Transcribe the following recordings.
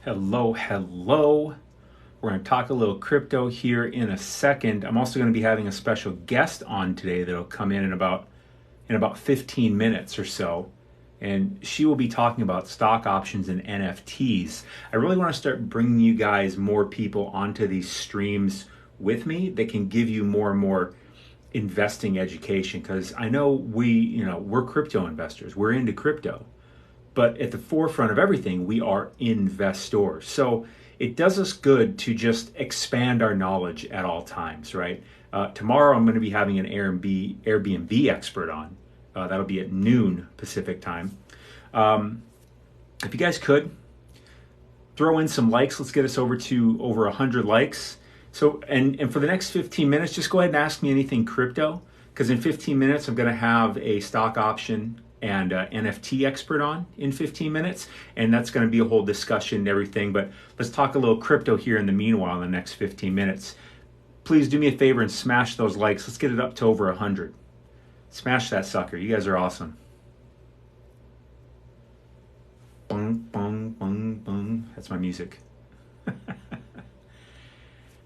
Hello, hello. We're going to talk a little crypto here in a second. I'm also going to be having a special guest on today that'll come in about 15 minutes or so. And she will be talking about stock options and NFTs. I really want to start bringing you guys more people onto these streams with me that can give you more and more investing education, because I know we're crypto investors. We're into crypto. But at the forefront of everything, we are investors. So it does us good to just expand our knowledge at all times, right? Tomorrow I'm going to be having an Airbnb expert on. That'll be at noon Pacific time. If you guys could throw in some likes, let's get us over 100 likes. So, and for the next 15 minutes, just go ahead and ask me anything crypto, because in 15 minutes I'm going to have a stock option and NFT expert on in 15 minutes, and that's going to be a whole discussion and everything. But let's talk a little crypto here in the meanwhile in the next 15 minutes. Please do me a favor and smash those likes. Let's get it up to over 100. Smash that sucker. You guys are awesome. Bung, bung, bung, bung. That's my music.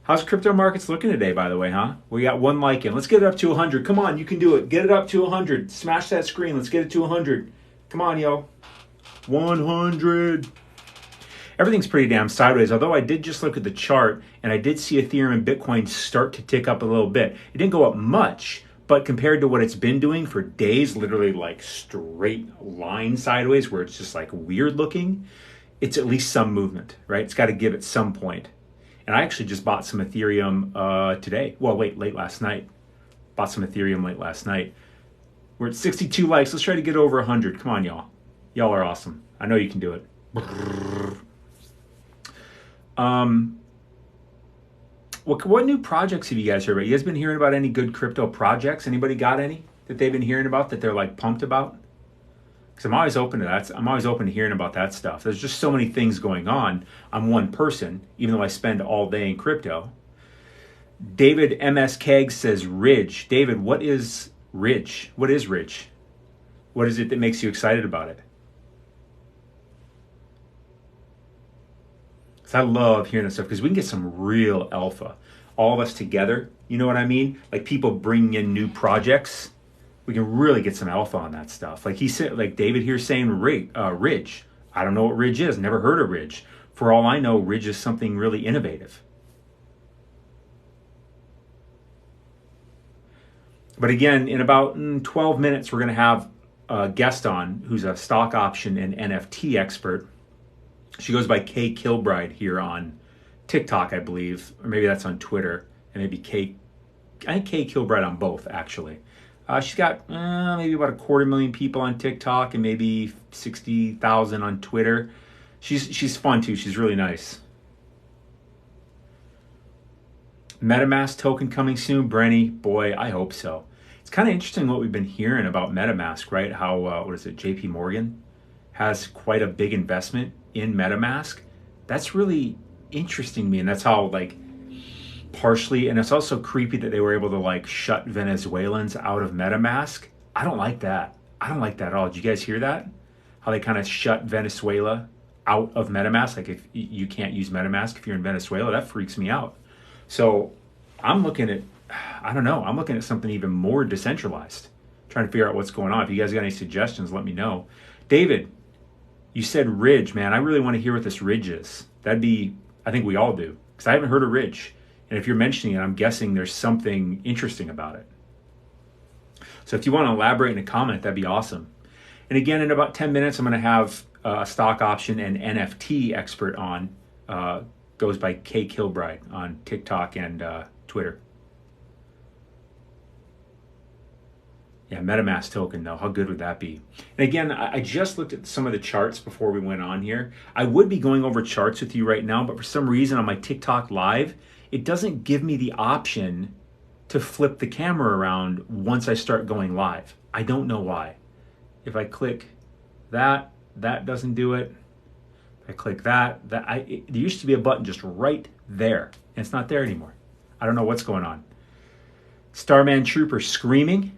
How's crypto markets looking today, by the way, huh? We got one like in. Let's get it up to 100. Come on, you can do it. Get it up to 100. Smash that screen. Let's get it to 100. Come on, yo. 100. Everything's pretty damn sideways, although I did just look at the chart, and I did see Ethereum and Bitcoin start to tick up a little bit. It didn't go up much, but compared to what it's been doing for days, literally like straight line sideways, where it's just like weird looking, it's at least some movement, right? It's got to give at some point. And I actually just bought some Ethereum today. Well, late last night. Bought some Ethereum late last night. We're at 62 likes. Let's try to get over 100. Come on, y'all. Y'all are awesome. I know you can do it. What new projects have you guys heard about? You guys been hearing about any good crypto projects? Anybody got any that they've been hearing about that they're like pumped about? Because I'm always open to that. I'm always open to hearing about that stuff. There's just so many things going on. I'm one person, even though I spend all day in crypto. David MS Keg says Ridge. David, what is Ridge? What is Ridge? What is it that makes you excited about it? Because I love hearing this stuff, because we can get some real alpha. All of us together, you know what I mean? Like people bringing in new projects. We can really get some alpha on that stuff. Like he said, like David here saying Ridge. I don't know what Ridge is. Never heard of Ridge. For all I know, Ridge is something really innovative. But again, in about 12 minutes, we're going to have a guest on who's a stock option and NFT expert. She goes by Kayla Kilbride here on TikTok, I believe, or maybe that's on Twitter, and maybe I think Kayla Kilbride on both, actually. She's got maybe about 250,000 people on TikTok and maybe 60,000 on Twitter. She's fun too. She's really nice. MetaMask token coming soon, Brenny. Boy, I hope so. It's kind of interesting what we've been hearing about MetaMask, right? How JP Morgan has quite a big investment in MetaMask. That's really interesting to me, and that's how partially, and it's also creepy that they were able to shut Venezuelans out of MetaMask. I don't like that. I don't like that at all. Did you guys hear that? How they kind of shut Venezuela out of MetaMask? Like if you can't use MetaMask if you're in Venezuela, that freaks me out. So I'm looking at, I'm looking at something even more decentralized, trying to figure out what's going on. If you guys got any suggestions, let me know. David, you said Ridge, man. I really want to hear what this Ridge is. I think we all do, because I haven't heard of Ridge. And if you're mentioning it, I'm guessing there's something interesting about it. So if you want to elaborate in a comment, that'd be awesome. And again, in about 10 minutes, I'm going to have a stock option and NFT expert on. Goes by Kayla Kilbride on TikTok and Twitter. Yeah, MetaMask token, though. How good would that be? And again, I just looked at some of the charts before we went on here. I would be going over charts with you right now, but for some reason on my TikTok live, it doesn't give me the option to flip the camera around once I start going live. I don't know why. If I click that doesn't do it. If I click there used to be a button just right there, and it's not there anymore. I don't know what's going on. Starman Trooper screaming.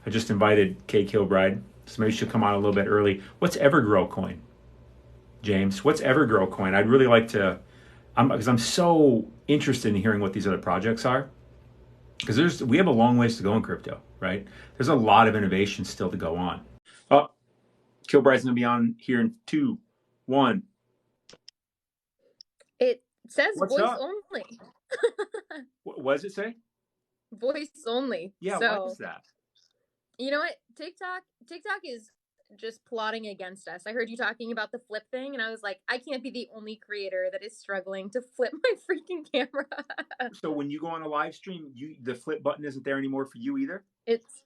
I just invited Kayla Kilbride. So maybe she'll come on a little bit early. What's Evergrow coin, James? What's Evergrow coin? I'd really like to, because I'm so interested in hearing what these other projects are. Because we have a long ways to go in crypto, right? There's a lot of innovation still to go on. Oh, Kilbride's gonna be on here in 2, 1. It says What's voice up? only. What does it say? Voice only. Yeah, why is So, that? you know what? TikTok is just plotting against us. I heard you talking about the flip thing, and I was like, I can't be the only creator that is struggling to flip my freaking camera. So when you go on a live stream, the flip button isn't there anymore for you either? It's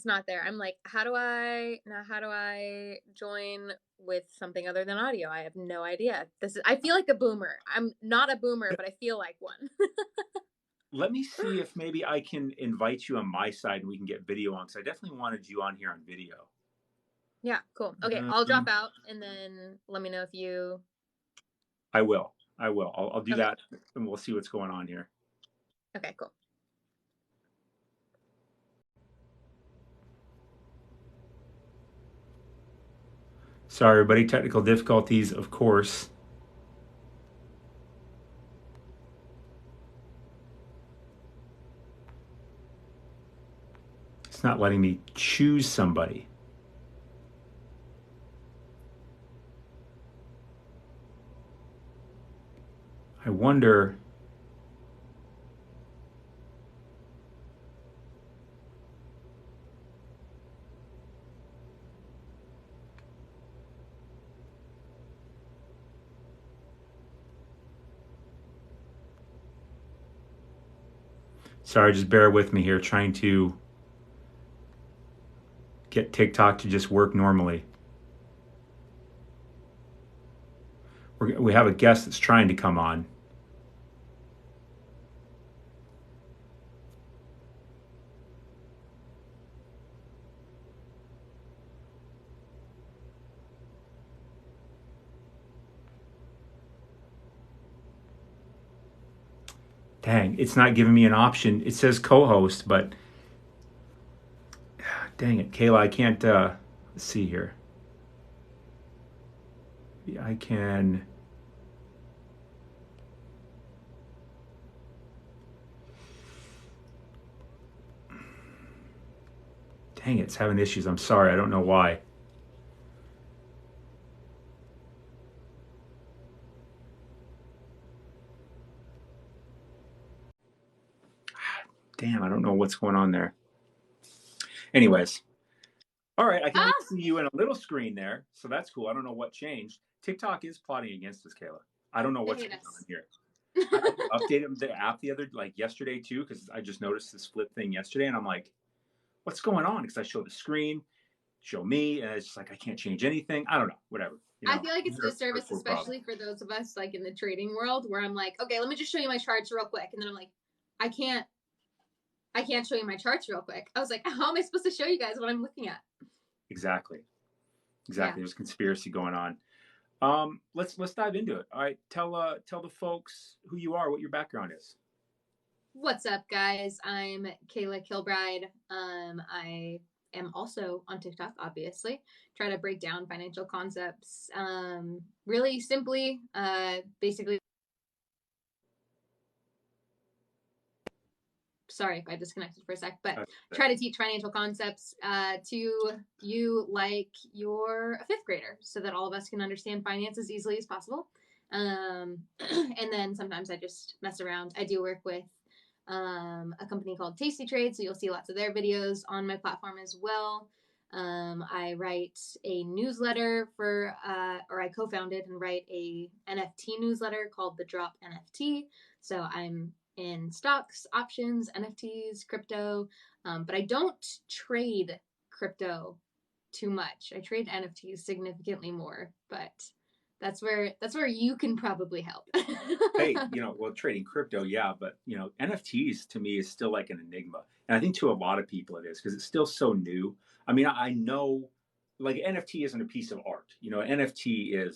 not there. I'm like, how do I join with something other than audio? I have no idea. I feel like a boomer. I'm not a boomer, but I feel like one. Let me see if maybe I can invite you on my side and we can get video on, because I definitely wanted you on here on video. Yeah, cool. Okay, I'll drop out and then let me know if you. I will. I'll do Okay. that, and we'll see what's going on here. Okay, cool. Sorry, everybody. Technical difficulties, of course. It's not letting me choose somebody. I wonder. Sorry, just bear with me here, trying to get TikTok to just work normally. We have a guest that's trying to come on. Dang, it's not giving me an option. It says co-host, but dang it, Kayla, I can't, let's see here. I can, dang it, it's having issues. I'm sorry, I don't know why. Damn, I don't know what's going on there. Anyways, all right, I can see you in a little screen there, so that's cool. I don't know what changed. TikTok is plotting against us, Kayla. I don't know what's going on here. I updated the app yesterday too, because I just noticed this flip thing yesterday, and I'm like, what's going on? Because I show the screen, show me, and it's just like I can't change anything. I don't know, whatever. I feel like it's a disservice, especially for those of us like in the trading world, where I'm like, okay, let me just show you my charts real quick, and then I'm like, I can't show you my charts real quick. I was like, how am I supposed to show you guys what I'm looking at? Exactly. Yeah. There's conspiracy going on. Let's dive into it. All right, tell the folks who you are, what your background is. What's up, guys? I'm Kayla Kilbride. I am also on TikTok, obviously. Try to break down financial concepts really simply, basically. Sorry if I disconnected for a sec, but try to teach financial concepts to you like you're a fifth grader so that all of us can understand finance as easily as possible. And then sometimes I just mess around. I do work with a company called Tasty Trade, so you'll see lots of their videos on my platform as well. I write a newsletter or I co-founded and write a NFT newsletter called The Drop NFT. So I'm in stocks, options, NFTs, crypto, but I don't trade crypto too much. I trade NFTs significantly more, but that's where you can probably help. Hey, trading crypto, yeah, but NFTs to me is still like an enigma, and I think to a lot of people it is because it's still so new. I mean, I know, like NFT isn't a piece of art. NFT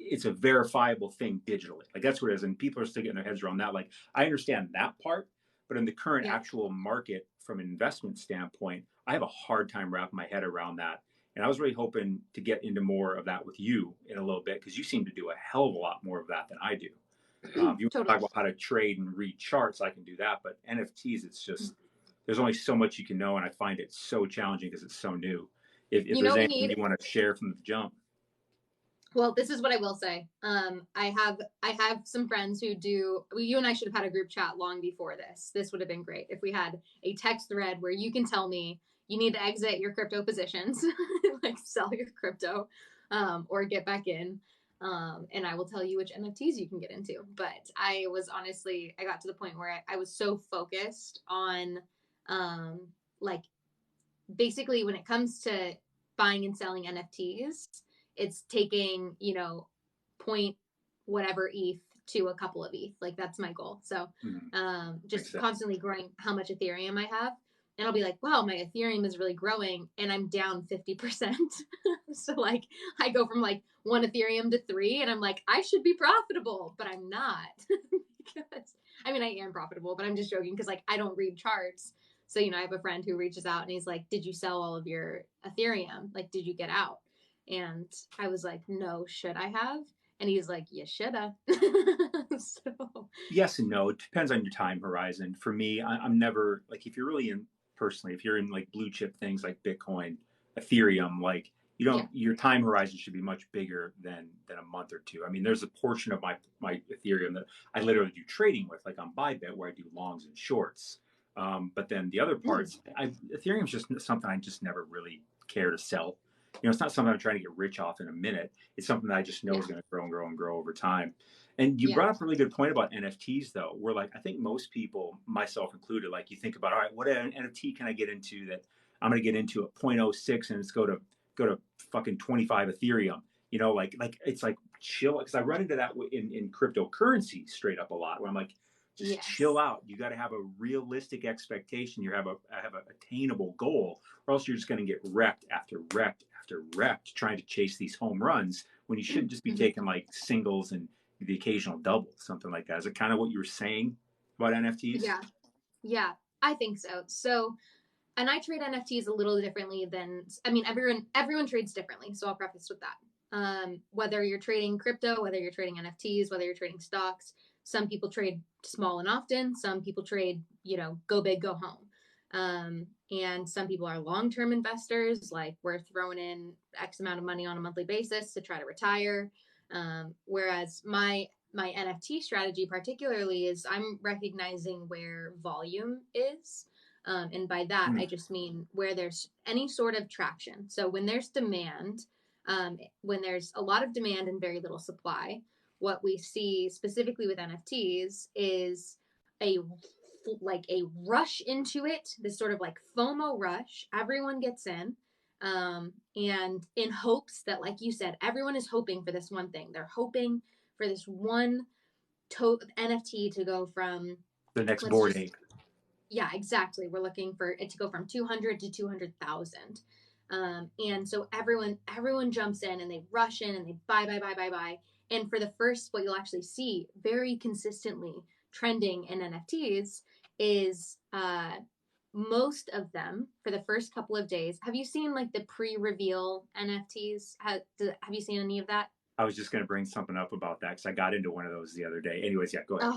it's a verifiable thing digitally. Like that's what it is, and people are still getting their heads around that. Like I understand that part, but in the current actual market, from an investment standpoint, I have a hard time wrapping my head around that. And I was really hoping to get into more of that with you in a little bit because you seem to do a hell of a lot more of that than I do. You want to talk Totally. about how to trade and read charts, I can do that. But NFTs, it's just, there's only so much you can know. And I find it so challenging because it's so new. If You know there's what we anything need? you want to share from the jump. Well, this is what I will say. I have some friends who do. You and I should have had a group chat long before this. This would have been great if we had a text thread where you can tell me you need to exit your crypto positions, like sell your crypto, or get back in, and I will tell you which NFTs you can get into. But I got to the point where I was so focused on, like basically when it comes to buying and selling NFTs, it's taking, point whatever ETH to a couple of ETH. Like that's my goal. So just constantly growing how much Ethereum I have. And I'll be like, wow, my Ethereum is really growing and I'm down 50%. So like I go from like 1 Ethereum to 3 and I'm like, I should be profitable, but I'm not. Because I mean, I am profitable, but I'm just joking because like I don't read charts. So, I have a friend who reaches out and he's like, did you sell all of your Ethereum? Like, did you get out? And I was like, no, should I have? And he's like, you shoulda. So Yes and no. It depends on your time horizon. For me, I'm never like if you're really in personally, if you're in like blue chip things like Bitcoin, Ethereum, like you don't your time horizon should be much bigger than a month or two. I mean, there's a portion of my Ethereum that I literally do trading with, like on Bybit, where I do longs and shorts. But then the other parts, Ethereum is just something I just never really care to sell. It's not something I'm trying to get rich off in a minute. It's something that I just know is going to grow and grow and grow over time. And you brought up a really good point about NFTs, though, where like I think most people, myself included, like you think about, all right, what NFT can I get into that I'm going to get into at 0.06 and it's go to fucking 25 Ethereum. Like it's like chill because I run into that in cryptocurrency straight up a lot where I'm like, just chill out. You got to have a realistic expectation. You have a attainable goal, or else you're just going to get wrecked after wrecked after wrecked trying to chase these home runs when you should just be taking like singles and the occasional double, something like that. Is it kind of what you were saying about NFTs? Yeah, I think so. So, and I trade NFTs a little differently than, I mean, everyone trades differently. So I'll preface with that. Whether you're trading crypto, whether you're trading NFTs, whether you're trading stocks, some people trade small and often. Some people trade, go big, go home. And some people are long-term investors, like we're throwing in X amount of money on a monthly basis to try to retire. Whereas my NFT strategy particularly is I'm recognizing where volume is. And by that, I just mean where there's any sort of traction. So when there's demand, when there's a lot of demand and very little supply, what we see specifically with NFTs is a rush into it, this sort of like FOMO rush. Everyone gets in, and in hopes that, like you said, everyone is hoping for this one thing. They're hoping for this one NFT to go from the next Bored Ape. Yeah, exactly. We're looking for it to go from 200 to 200,000. And so everyone jumps in and they rush in and they buy. And for the first, what you'll actually see very consistently trending in NFTs is most of them for the first couple of days. Have you seen like the pre-reveal NFTs? Have you seen any of that? I was just going to bring something up about that because I got into one of those the other day. Anyways, yeah, go ahead.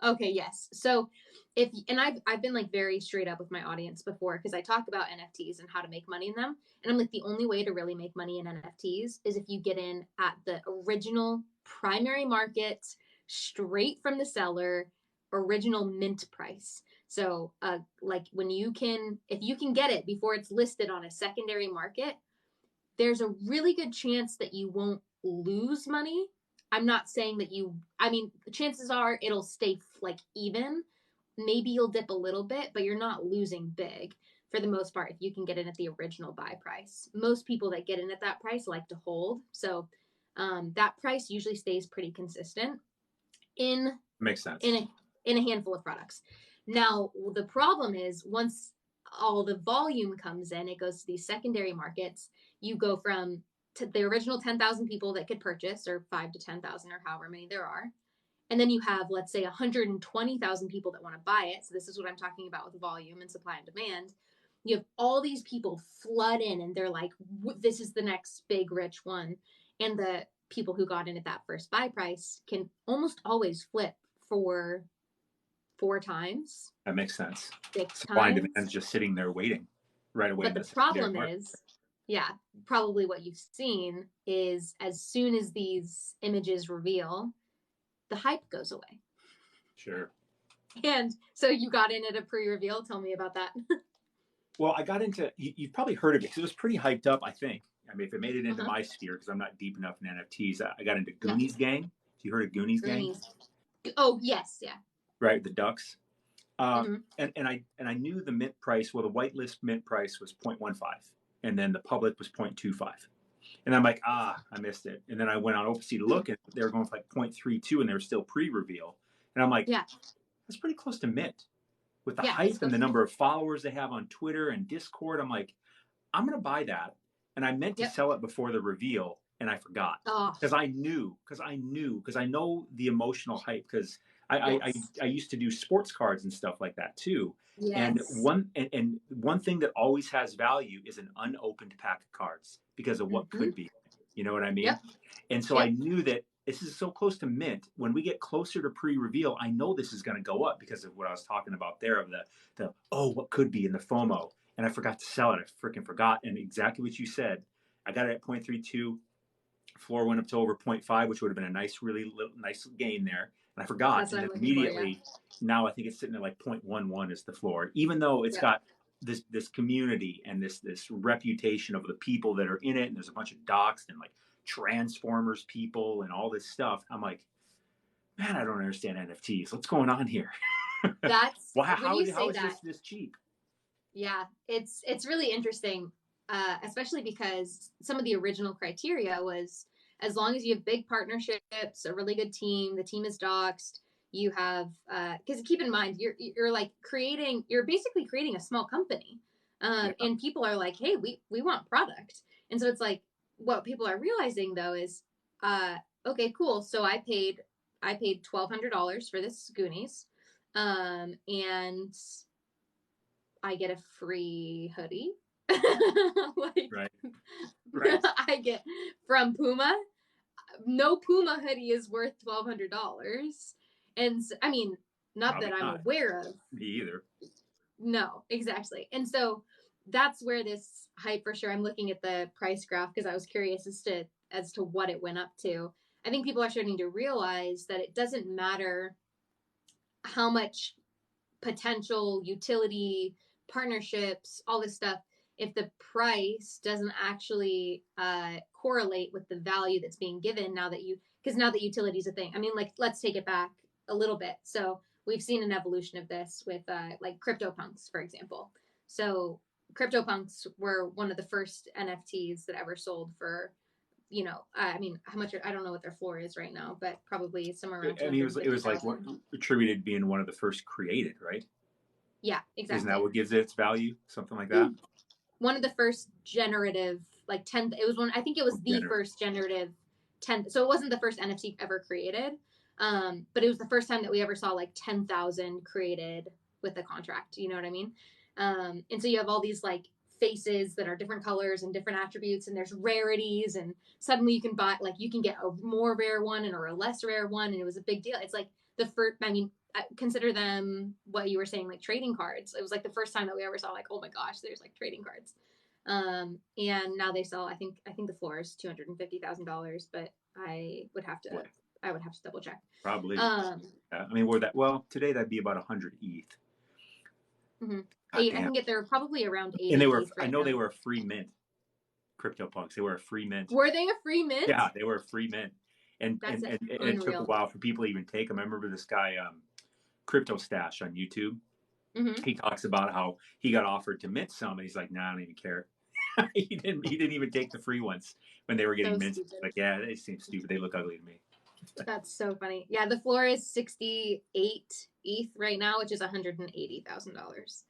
Okay, yes. So I've been like very straight up with my audience before because I talk about NFTs and how to make money in them. And I'm like, the only way to really make money in NFTs is if you get in at the original primary market, straight from the seller, original mint price. So like if you can get it before it's listed on a secondary market, there's a really good chance that you won't lose money. I'm not saying that the chances are it'll stay like even. Maybe you'll dip a little bit, but you're not losing big for the most part if you can get in at the original buy price. Most people that get in at that price like to hold. So that price usually stays pretty consistent Makes sense. in a handful of products. Now, the problem is once all the volume comes in, it goes to these secondary markets. You go from the original 10,000 people that could purchase, or 5 to 10,000, or however many there are. And then you have, let's say, 120,000 people that want to buy it. So this is what I'm talking about with volume and supply and demand. you have all these people flood in and they're like, this is the next big rich one. And the people who got in at that first buy price can almost always flip for 4 times. That makes sense. 6 Supply and times. demand is just sitting there waiting right away. But the problem is, probably what you've seen is as soon as these images reveal, the hype goes away. Sure. And so you got in at a pre-reveal. Tell me about that. Well, I got into, you've probably heard of it because it was pretty hyped up, I think. I mean, if it made it into my sphere, because I'm not deep enough in NFTs, I got into Goonies Gang. Have you heard of Goonies Gang? Oh, yes, yeah. Right, the ducks. And I knew the mint price, well, the whitelist mint price was 0.15, and then the public was 0.25. And I'm like, I missed it. And then I went on OpenSea to look, and they were going for like 0.32, and they were still pre-reveal. And I'm like, that's pretty close to mint. With the hype and the number of followers they have on Twitter and Discord, I'm like, I'm going to buy that. And I meant to sell it before the reveal, and I forgot. Because I know the emotional hype, because I used to do sports cards and stuff like that too. And one thing that always has value is an unopened pack of cards because of what could be. You know what I mean? And so I knew that this is so close to mint. When we get closer to pre-reveal, I know this is going to go up because of what I was talking about there of the what could be in the FOMO. And I forgot to sell it. I freaking forgot. And exactly what you said. I got it at 0.32. Floor went up to over 0.5, which would have been a nice, really nice gain there. And I forgot. And then immediately, now I think it's sitting at like 0.11 is the floor. Even though it's got this community and this reputation of the people that are in it, and there's a bunch of docs and like Transformers people and all this stuff. I'm like, man, I don't understand NFTs. What's going on here? That's how is this cheap? Yeah, it's really interesting, especially because some of the original criteria was as long as you have big partnerships, a really good team, the team is doxed, you have because keep in mind you're basically creating a small company, and people are like, hey, we want product, and so it's like what people are realizing though is, okay, cool, so I paid $1,200 for this Goonies, and I get a free hoodie. Right. I get from Puma. No Puma hoodie is worth $1,200. And I mean, not that I'm aware of. Me either. No, exactly. And so that's where this hype for sure. I'm looking at the price graph because I was curious as to what it went up to. I think people are starting to realize that it doesn't matter how much potential utility, partnerships, all this stuff, if the price doesn't actually correlate with the value that's being given because now that utility is a thing. I mean, like, let's take it back a little bit. So we've seen an evolution of this with like CryptoPunks, for example. So CryptoPunks were one of the first NFTs that ever sold for, I mean, how much, I don't know what their floor is right now, but probably somewhere around. And it was like attributed being one of the first created, right? Yeah, exactly. Isn't that what gives it its value? Something like that? One of the first generative, like 10, it was one, I think it was the first generative 10. So it wasn't the first NFT ever created, but it was the first time that we ever saw like 10,000 created with the contract. You know what I mean? And so you have all these like faces that are different colors and different attributes, and there's rarities, and suddenly you can buy, like, you can get a more rare one or a less rare one, and it was a big deal. It's like the first, I mean, consider them what you were saying, like trading cards. It was like the first time that we ever saw, like, oh my gosh, there's like trading cards. And now they sell, I think the floor is $250,000, but I would have to double check. Probably. I mean, today that'd be about 100 ETH. Mm-hmm. I think they're probably around 80. And they were, I know they were a free mint. CryptoPunks, they were a free mint. Were they a free mint? Yeah, they were a free mint. And it took a while for people to even take them. I remember this guy, Crypto Stash on YouTube. Mm-hmm. He talks about how he got offered to mint some, and he's like, "Nah, I don't even care." he didn't even take the free ones when they were getting minted. Like, yeah, they seem stupid. They look ugly to me. That's so funny. Yeah, the floor is 68 ETH right now, which is $180,000.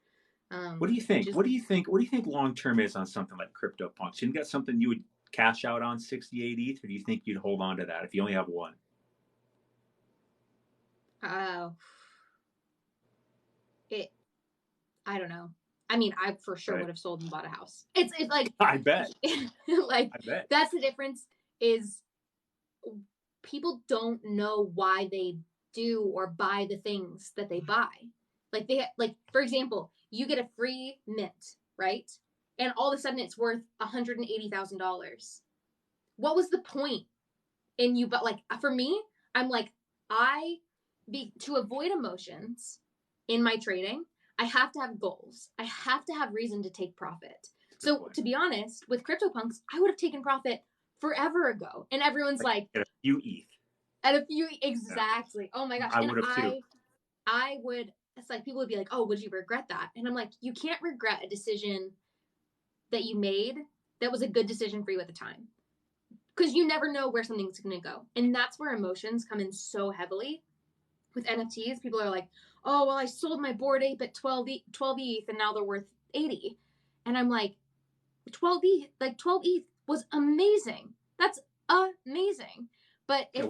What do you think? What do you think long term is on something like CryptoPunks? You got something you would cash out on 68 ETH, or do you think you'd hold on to that if you only have one? I don't know. I mean, I for sure would have sold and bought a house. It's like, I bet. Like, I bet. that's the difference, is people don't know why they do or buy the things that they buy. Like for example, you get a free mint, right? And all of a sudden it's worth $180,000. What was the point in you? But like, for me, I'm like, to avoid emotions in my trading, I have to have goals. I have to have reason to take profit. So to be honest, with CryptoPunks, I would have taken profit forever ago. And everyone's like at a few ETH. At a few, exactly. Yeah. Oh my gosh. I would have too. I would, it's like, people would be like, oh, would you regret that? And I'm like, you can't regret a decision that you made that was a good decision for you at the time. Because you never know where something's going to go. And that's where emotions come in so heavily. With NFTs, people are like, oh, well, I sold my Bored Ape at 12 ETH and now they're worth 80. And I'm like, 12 ETH was amazing. That's amazing. But if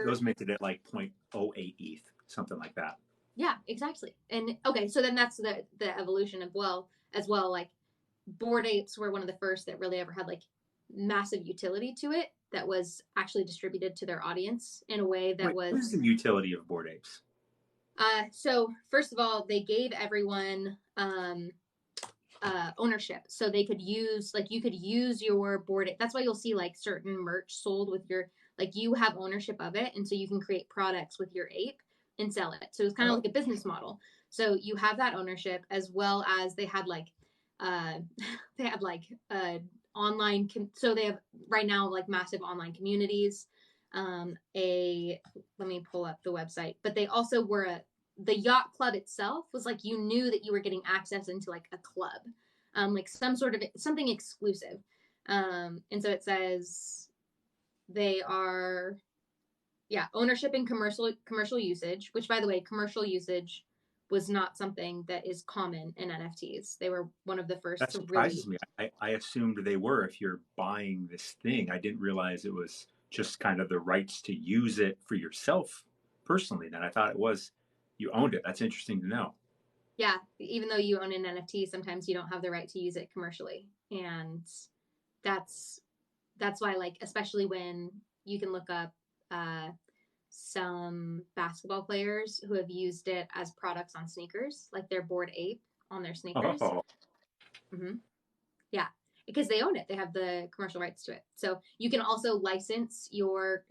those minted at like 0.08 ETH, something like that. Yeah, exactly. And okay, so then that's the evolution as well. Like, Bored Apes were one of the first that really ever had like massive utility to it, that was actually distributed to their audience in a way that was. What is the utility of Bored Apes? So first of all, they gave everyone ownership, so they could use, like, you could use your Bored Ape. That's why you'll see like certain merch sold with your, like, you have ownership of it, and so you can create products with your ape and sell it. So it's kind of like a business model. So you have that ownership, as well as they had like online. So they have right now like massive online communities. Let me pull up the website. But they also were the yacht club itself was like, you knew that you were getting access into like a club, like some sort of something exclusive. And so it says they are, ownership and commercial usage, which, by the way, commercial usage was not something that is common in NFTs. They were one of the first. That surprises me. I assumed they were. If you're buying this thing, I didn't realize it was just kind of the rights to use it for yourself personally. Then I thought it was you owned it. That's interesting to know. Yeah, even though you own an NFT, sometimes you don't have the right to use it commercially, and that's why, like, especially when you can look up some basketball players who have used it as products on sneakers, like their Bored Ape on their sneakers. Oh. Mm-hmm. Yeah, because they own it. They have the commercial rights to it. So you can also license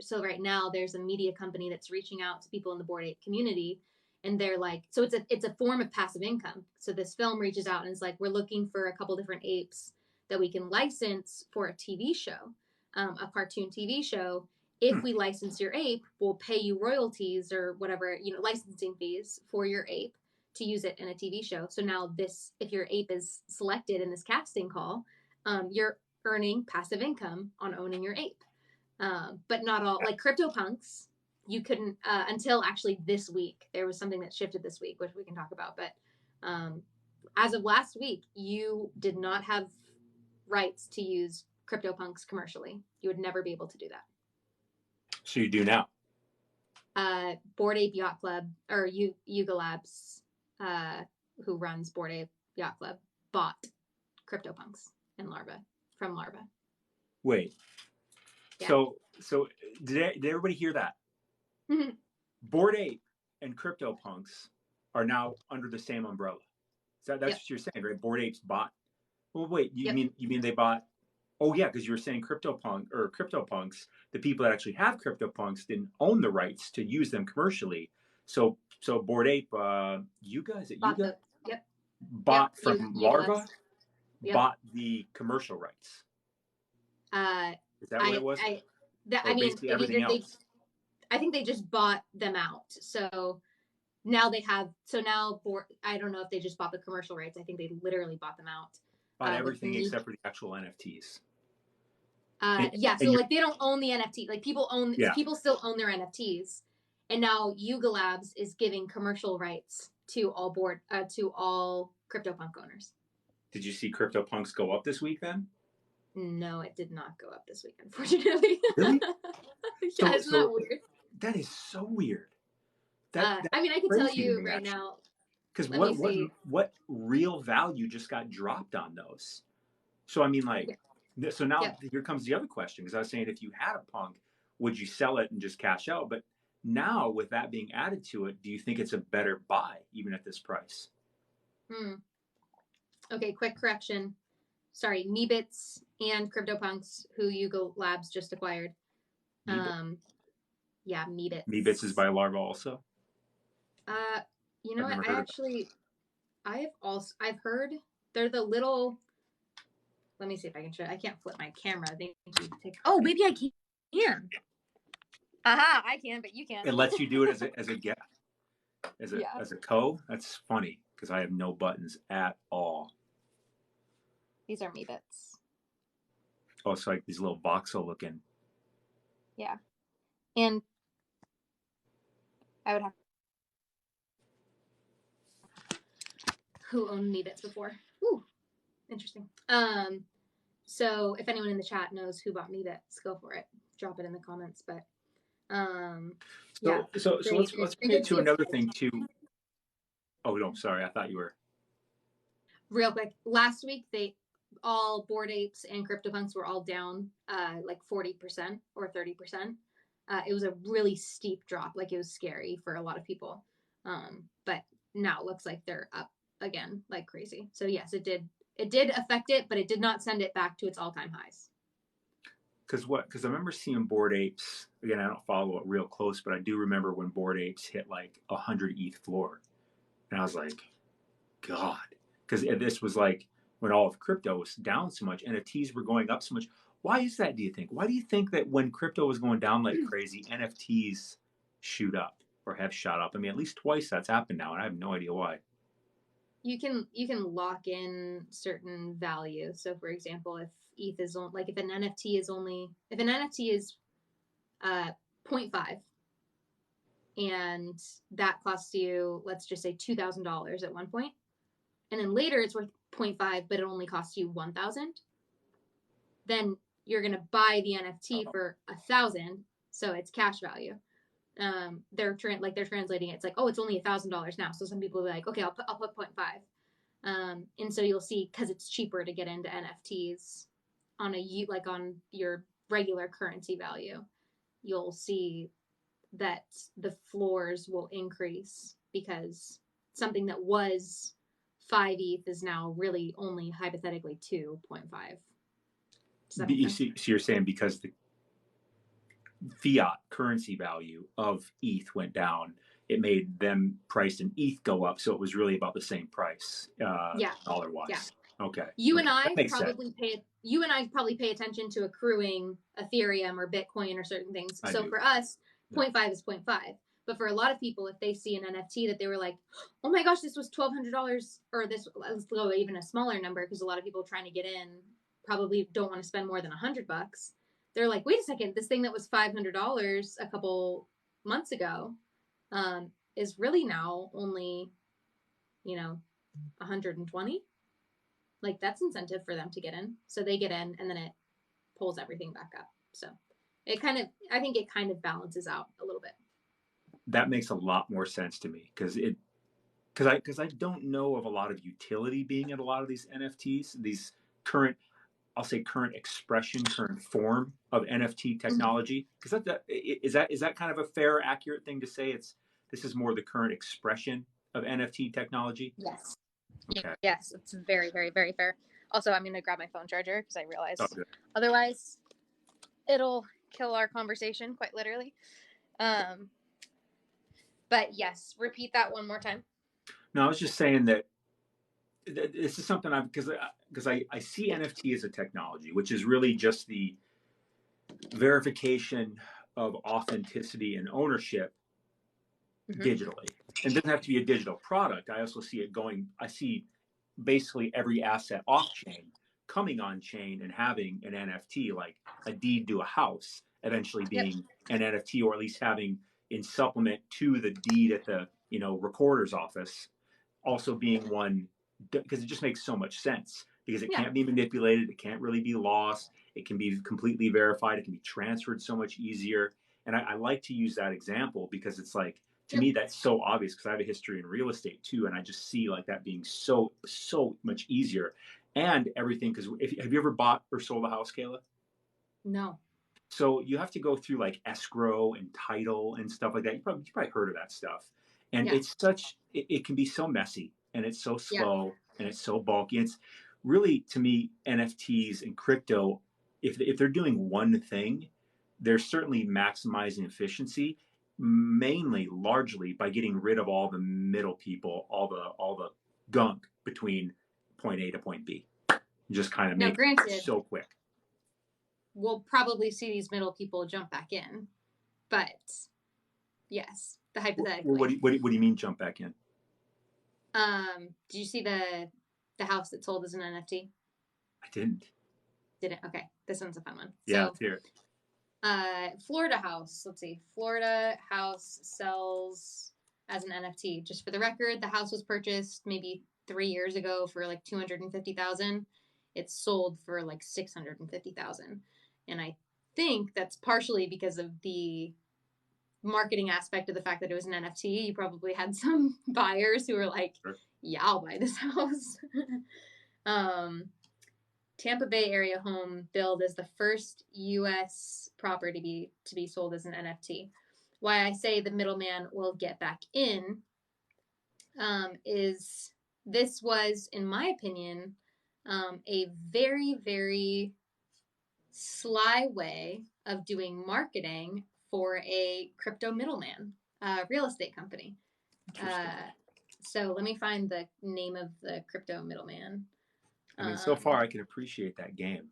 so right now there's a media company that's reaching out to people in the Bored Ape community, and they're like, so it's a form of passive income. So this film reaches out and is like, we're looking for a couple different apes that we can license for a TV show, a cartoon TV show. If we license your ape, we'll pay you royalties or whatever, licensing fees for your ape to use it in a TV show. So now if your ape is selected in this casting call, you're earning passive income on owning your ape. But not all, like CryptoPunks, you couldn't, until actually this week. There was something that shifted this week, which we can talk about. But as of last week, you did not have rights to use CryptoPunks commercially. You would never be able to do that. So you do now. Bored Ape Yacht Club, or Yuga Labs, who runs Bored Ape Yacht Club, bought CryptoPunks and from Larva. Wait. Yeah. So did everybody hear that? Mm-hmm. Bored Ape and CryptoPunks are now under the same umbrella. That's what you're saying, right? Bored Apes bought. Well, wait. You mean they bought? Oh yeah, because you were saying CryptoPunks, the people that actually have CryptoPunks didn't own the rights to use them commercially. So Bored Ape, you guys at Yuga bought from Larva, bought the commercial rights. Is that what it was? Basically everything else. I think they just bought them out. So now they have. So now I don't know if they just bought the commercial rights. I think they literally bought them out. Bought everything except for the actual NFTs. So like they don't own the NFT. Like people still own their NFTs, and now Yuga Labs is giving commercial rights to all CryptoPunk owners. Did you see CryptoPunks go up this week then? No, it did not go up this week, unfortunately. Really? Isn't that weird? That is so weird. I can tell you right now. Because Let me see. what real value just got dropped on those? So I mean, like, so now Yep. here comes the other question. Because I was saying, if you had a punk, would you sell it and just cash out? But now with that being added to it, do you think it's a better buy even at this price? Okay, quick correction. Sorry, Meebits and CryptoPunks, who Yugo Labs just acquired. Yeah, Meebits. Meebits is by Larva also. You know what? I've heard they're the little. Let me see if I can show. I can't flip my camera. Thank you. Oh, maybe I can. Aha, I can, but you can't. It lets you do it as a co. That's funny because I have no buttons at all. These are Meebits. Oh, it's like these little voxel looking. Yeah, and I would have who owned Meebits before. Ooh, interesting. So if anyone in the chat knows who bought Meebits, go for it. Drop it in the comments. But So let's bring it to another thing too. Oh no, sorry, I thought you were. Real quick, last week all Bored Apes and CryptoPunks were all down like 40% or 30%. It was a really steep drop, like it was scary for a lot of people. But now it looks like they're up again like crazy. So yes, it did affect it, but it did not send it back to its all-time highs. Because I remember seeing Bored Apes, again, I don't follow it real close, but I do remember when Bored Apes hit like 100 ETH floor. And I was like, God. Because this was like when all of crypto was down so much, NFTs were going up so much. Why is that, do you think? Why do you think that when crypto was going down like crazy, NFTs shoot up or have shot up? I mean, at least twice that's happened now, and I have no idea why. You can lock in certain value. So for example, if ETH is like if an NFT is 0.5 and that costs you, let's just say $2,000 at one point, and then later it's worth 0.5 but it only costs you 1,000, then you're going to buy the NFT for 1,000, so it's cash value. They're translating it. It's like, oh, it's only $1,000 now. So some people will be like, okay, I'll put 0.5. And so you'll see, because it's cheaper to get into NFTs on on your regular currency value, you'll see that the floors will increase because something that was 5 ETH is now really only hypothetically 2.5. So you're saying because the fiat currency value of ETH went down, it made them priced in ETH go up, so it was really about the same price, dollar-wise. Yeah. Okay. You and I probably pay attention to accruing Ethereum or Bitcoin or certain things. So for us, 0.5 is 0.5. But for a lot of people, if they see an NFT that they were like, oh my gosh, this was $1,200, or this, let's go even a smaller number, because a lot of people trying to get in probably don't want to spend more than $100. They're like, wait a second, this thing that was $500 a couple months ago is really now only, 120. Like, that's incentive for them to get in. So they get in, and then it pulls everything back up. So I think it kind of balances out a little bit. That makes a lot more sense to me because I don't know of a lot of utility being in a lot of these NFTs, these current expression, current form of NFT technology. Because is that kind of a fair, accurate thing to say? This is more the current expression of NFT technology. Yes. Okay. Yes, it's very, very, very fair. Also, I'm going to grab my phone charger because I realized otherwise it'll kill our conversation, quite literally. But yes, repeat that one more time. No, I was just saying that this is something because I see NFT as a technology, which is really just the verification of authenticity and ownership digitally. And it doesn't have to be a digital product. I also see it I see basically every asset off chain coming on chain and having an NFT, like a deed to a house, eventually being an NFT, or at least having in supplement to the deed at the recorder's office, also being one, because it just makes so much sense, because it can't be manipulated, it can't really be lost, it can be completely verified, it can be transferred so much easier. And I like to use that example because it's like, to me, that's so obvious because I have a history in real estate too, and I just see like that being so much easier, and everything. Because have you ever bought or sold a house, Kayla? No. So you have to go through like escrow and title and stuff like that. You probably heard of that stuff, and Yeah. it's such it can be so messy and it's so Yeah. slow and it's so bulky. It's really, to me, NFTs and crypto, if they're doing one thing, they're certainly maximizing efficiency, mainly largely by getting rid of all the middle people, all the gunk between point A to point B. Just kind of Now, make it granted, so quick. we'll probably see these middle people jump back in, but yes, the hypothetically. What do you mean jump back in? Did you see the house that sold as an NFT? I didn't. Didn't? Okay, this one's a fun one. Yeah, So, let's hear it. Florida house. Let's see. Florida house sells as an NFT. Just for the record, the house was purchased maybe 3 years ago for like 250,000. It's sold for like 650,000, and I think that's partially because of the marketing aspect of the fact that it was an NFT. You probably had some buyers who were like, Sure. "Yeah, I'll buy this house." Tampa Bay area home billed as the first U.S. property to be sold as an NFT. Why I say the middleman will get back in is this was, in my opinion, a very, very sly way of doing marketing for a crypto middleman, real estate company. So let me find the name of the crypto middleman. I mean, so far I can appreciate that game.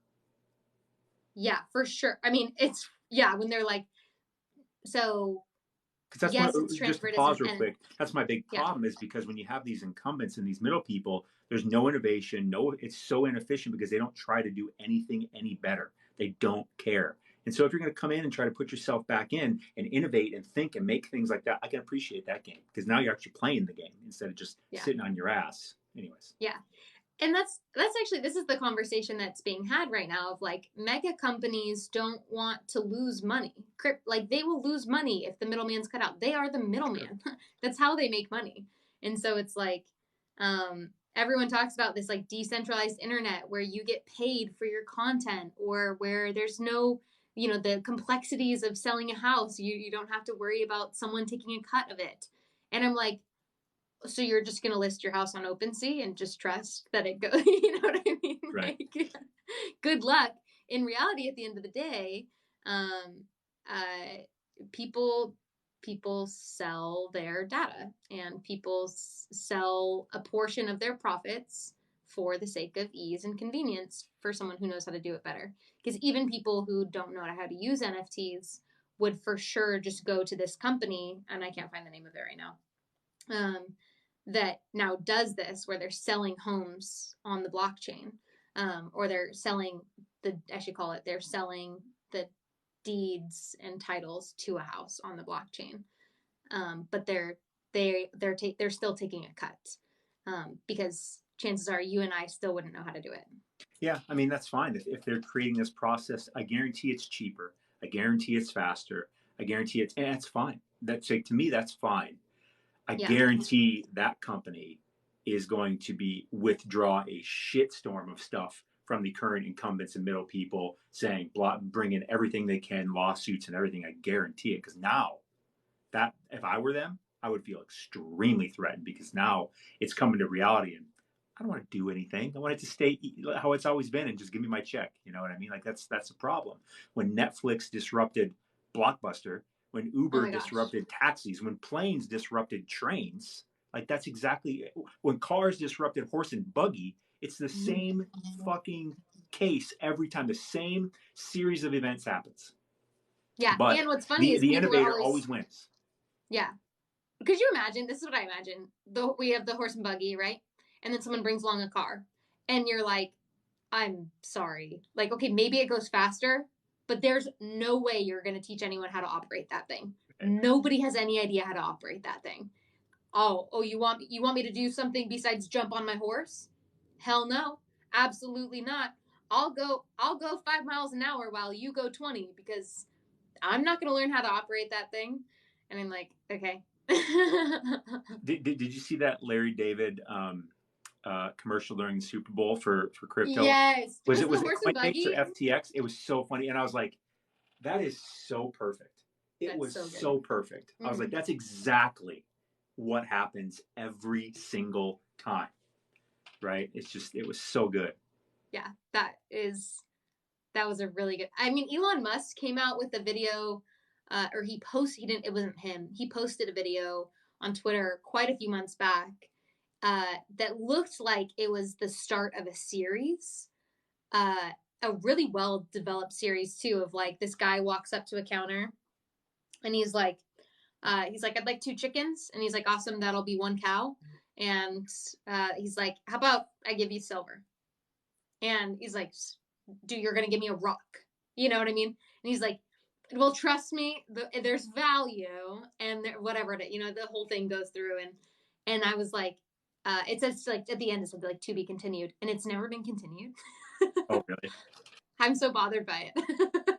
Yeah, for sure. I mean, it's when they're like, so because that's yes, one, it's just to transferred pause as real quick. That's my big yeah. problem is because when you have these incumbents and these middle people, there's no innovation. It's so inefficient because they don't try to do anything any better. They don't care. And so if you're going to come in and try to put yourself back in and innovate and think and make things like that, I can appreciate that game because now you're actually playing the game instead of just sitting on your ass. Anyways. Yeah. And that's actually, this is the conversation that's being had right now of like mega companies don't want to lose money. Like they will lose money if the middleman's cut out. They are the middleman. Sure. That's how they make money. And so it's like everyone talks about this like decentralized internet where you get paid for your content or where there's no, the complexities of selling a house. You don't have to worry about someone taking a cut of it. And I'm like, so you're just going to list your house on OpenSea and just trust that it goes, you know what I mean? Right. Like, good luck. In reality, at the end of the day, people sell their data and people sell a portion of their profits for the sake of ease and convenience for someone who knows how to do it better. Because even people who don't know how to use NFTs would for sure just go to this company, and I can't find the name of it right now, that now does this where they're selling homes on the blockchain, or they're selling they're selling the deeds and titles to a house on the blockchain, but they're still taking a cut, because chances are you and I still wouldn't know how to do it. Yeah, I mean, that's fine. If they're creating this process, I guarantee it's cheaper. I guarantee it's faster. I guarantee and it's fine. That's like, to me, that's fine. I guarantee that company is going to withdraw a shitstorm of stuff from the current incumbents and middle people saying, bring in everything they can, lawsuits and everything. I guarantee it. Because now that if I were them, I would feel extremely threatened because now it's coming to reality and I don't want to do anything. I want it to stay how it's always been and just give me my check. You know what I mean? Like that's a problem. When Netflix disrupted Blockbuster, when Uber disrupted taxis, when planes disrupted trains, like that's exactly when cars disrupted horse and buggy. It's the same fucking case every time. The same series of events happens. Yeah, but and what's funny is the innovator always wins. Yeah. Could you imagine? This is what I imagine. We have the horse and buggy, right? And then someone brings along a car. And you're like, I'm sorry. Like, okay, maybe it goes faster, but there's no way you're going to teach anyone how to operate that thing. Okay. Nobody has any idea how to operate that thing. Oh, you want me to do something besides jump on my horse? Hell no. Absolutely not. I'll go 5 miles an hour while you go 20 because I'm not going to learn how to operate that thing. And I'm like, okay. Did you see that Larry David commercial during the Super Bowl for crypto? Yes. Was it Was the it horse and Coinbase or buggy? FTX? It was so funny, and I was like, that is so perfect. It That's was so good. so perfect. I was like, that's exactly what happens every single time, right? It was so good. Yeah, that was a really good. I mean, Elon Musk came out with a video, or he didn't. It wasn't him. He posted a video on Twitter quite a few months back that looked like it was the start of a series, a really well developed series too. Of like this guy walks up to a counter, and he's like, I'd like 2 chickens, and he's like, awesome, that'll be 1 cow, and he's like, how about I give you silver, and he's like, you're gonna give me a rock, you know what I mean? And he's like, well, trust me, there's value, and whatever the whole thing goes through, and I was like, it says like at the end it's something like to be continued, and it's never been continued. Oh, really? I'm so bothered by it.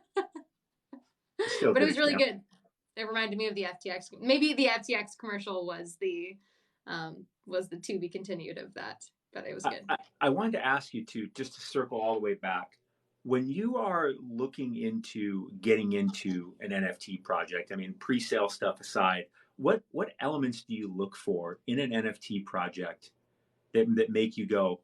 Still But it good was really example. good. It reminded me of the FTX. Maybe the FTX commercial was the to be continued of that, but it was good. I wanted to ask you to just to circle all the way back. When you are looking into getting into an NFT project, I mean, pre-sale stuff aside, what elements do you look for in an NFT project that make you go,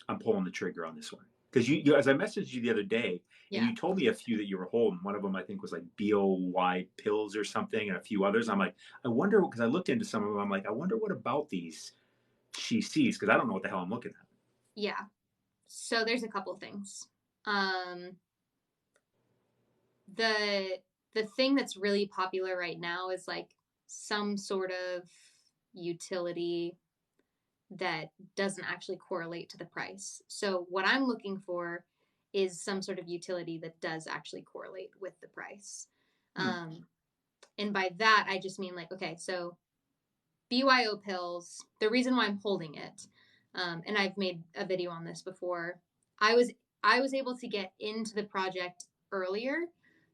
I'm pulling the trigger on this one? Because you, as I messaged you the other day, and you told me a few that you were holding. One of them I think was like BOY pills or something, and a few others. I'm like, I wonder, because I looked into some of them. I'm like, I wonder what about these she sees, because I don't know what the hell I'm looking at. Yeah. So there's a couple things. The thing that's really popular right now is like some sort of utility that doesn't actually correlate to the price. So what I'm looking for is some sort of utility that does actually correlate with the price. And by that, I just mean like, okay, so BYO pills, the reason why I'm holding it, and I've made a video on this before, I was able to get into the project earlier.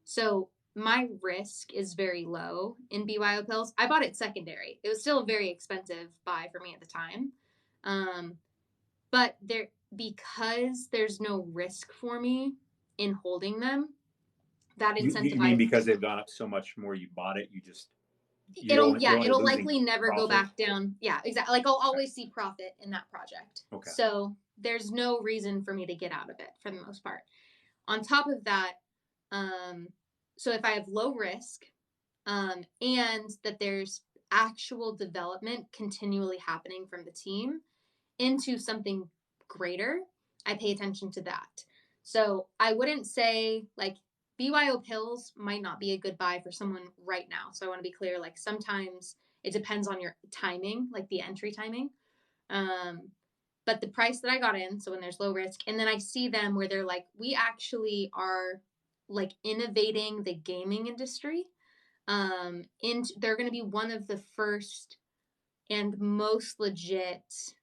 So my risk is very low in BYO pills. I bought it secondary. It was still a very expensive buy for me at the time. But because there's no risk for me in holding them, that incentivizes. You mean because they've gone up so much more, you bought it, It'll likely never go back down. Yeah, exactly. Like I'll always see profit in that project. Okay. So there's no reason for me to get out of it for the most part. On top of that, so if I have low risk, and that there's actual development continually happening from the team into something greater, I pay attention to that. So I wouldn't say like BYO pills might not be a good buy for someone right now. So I want to be clear, like sometimes it depends on your timing, like the entry timing. But the price that I got in, so when there's low risk, and then I see them where they're like, we actually are like innovating the gaming industry. And they're going to be one of the first and most legit,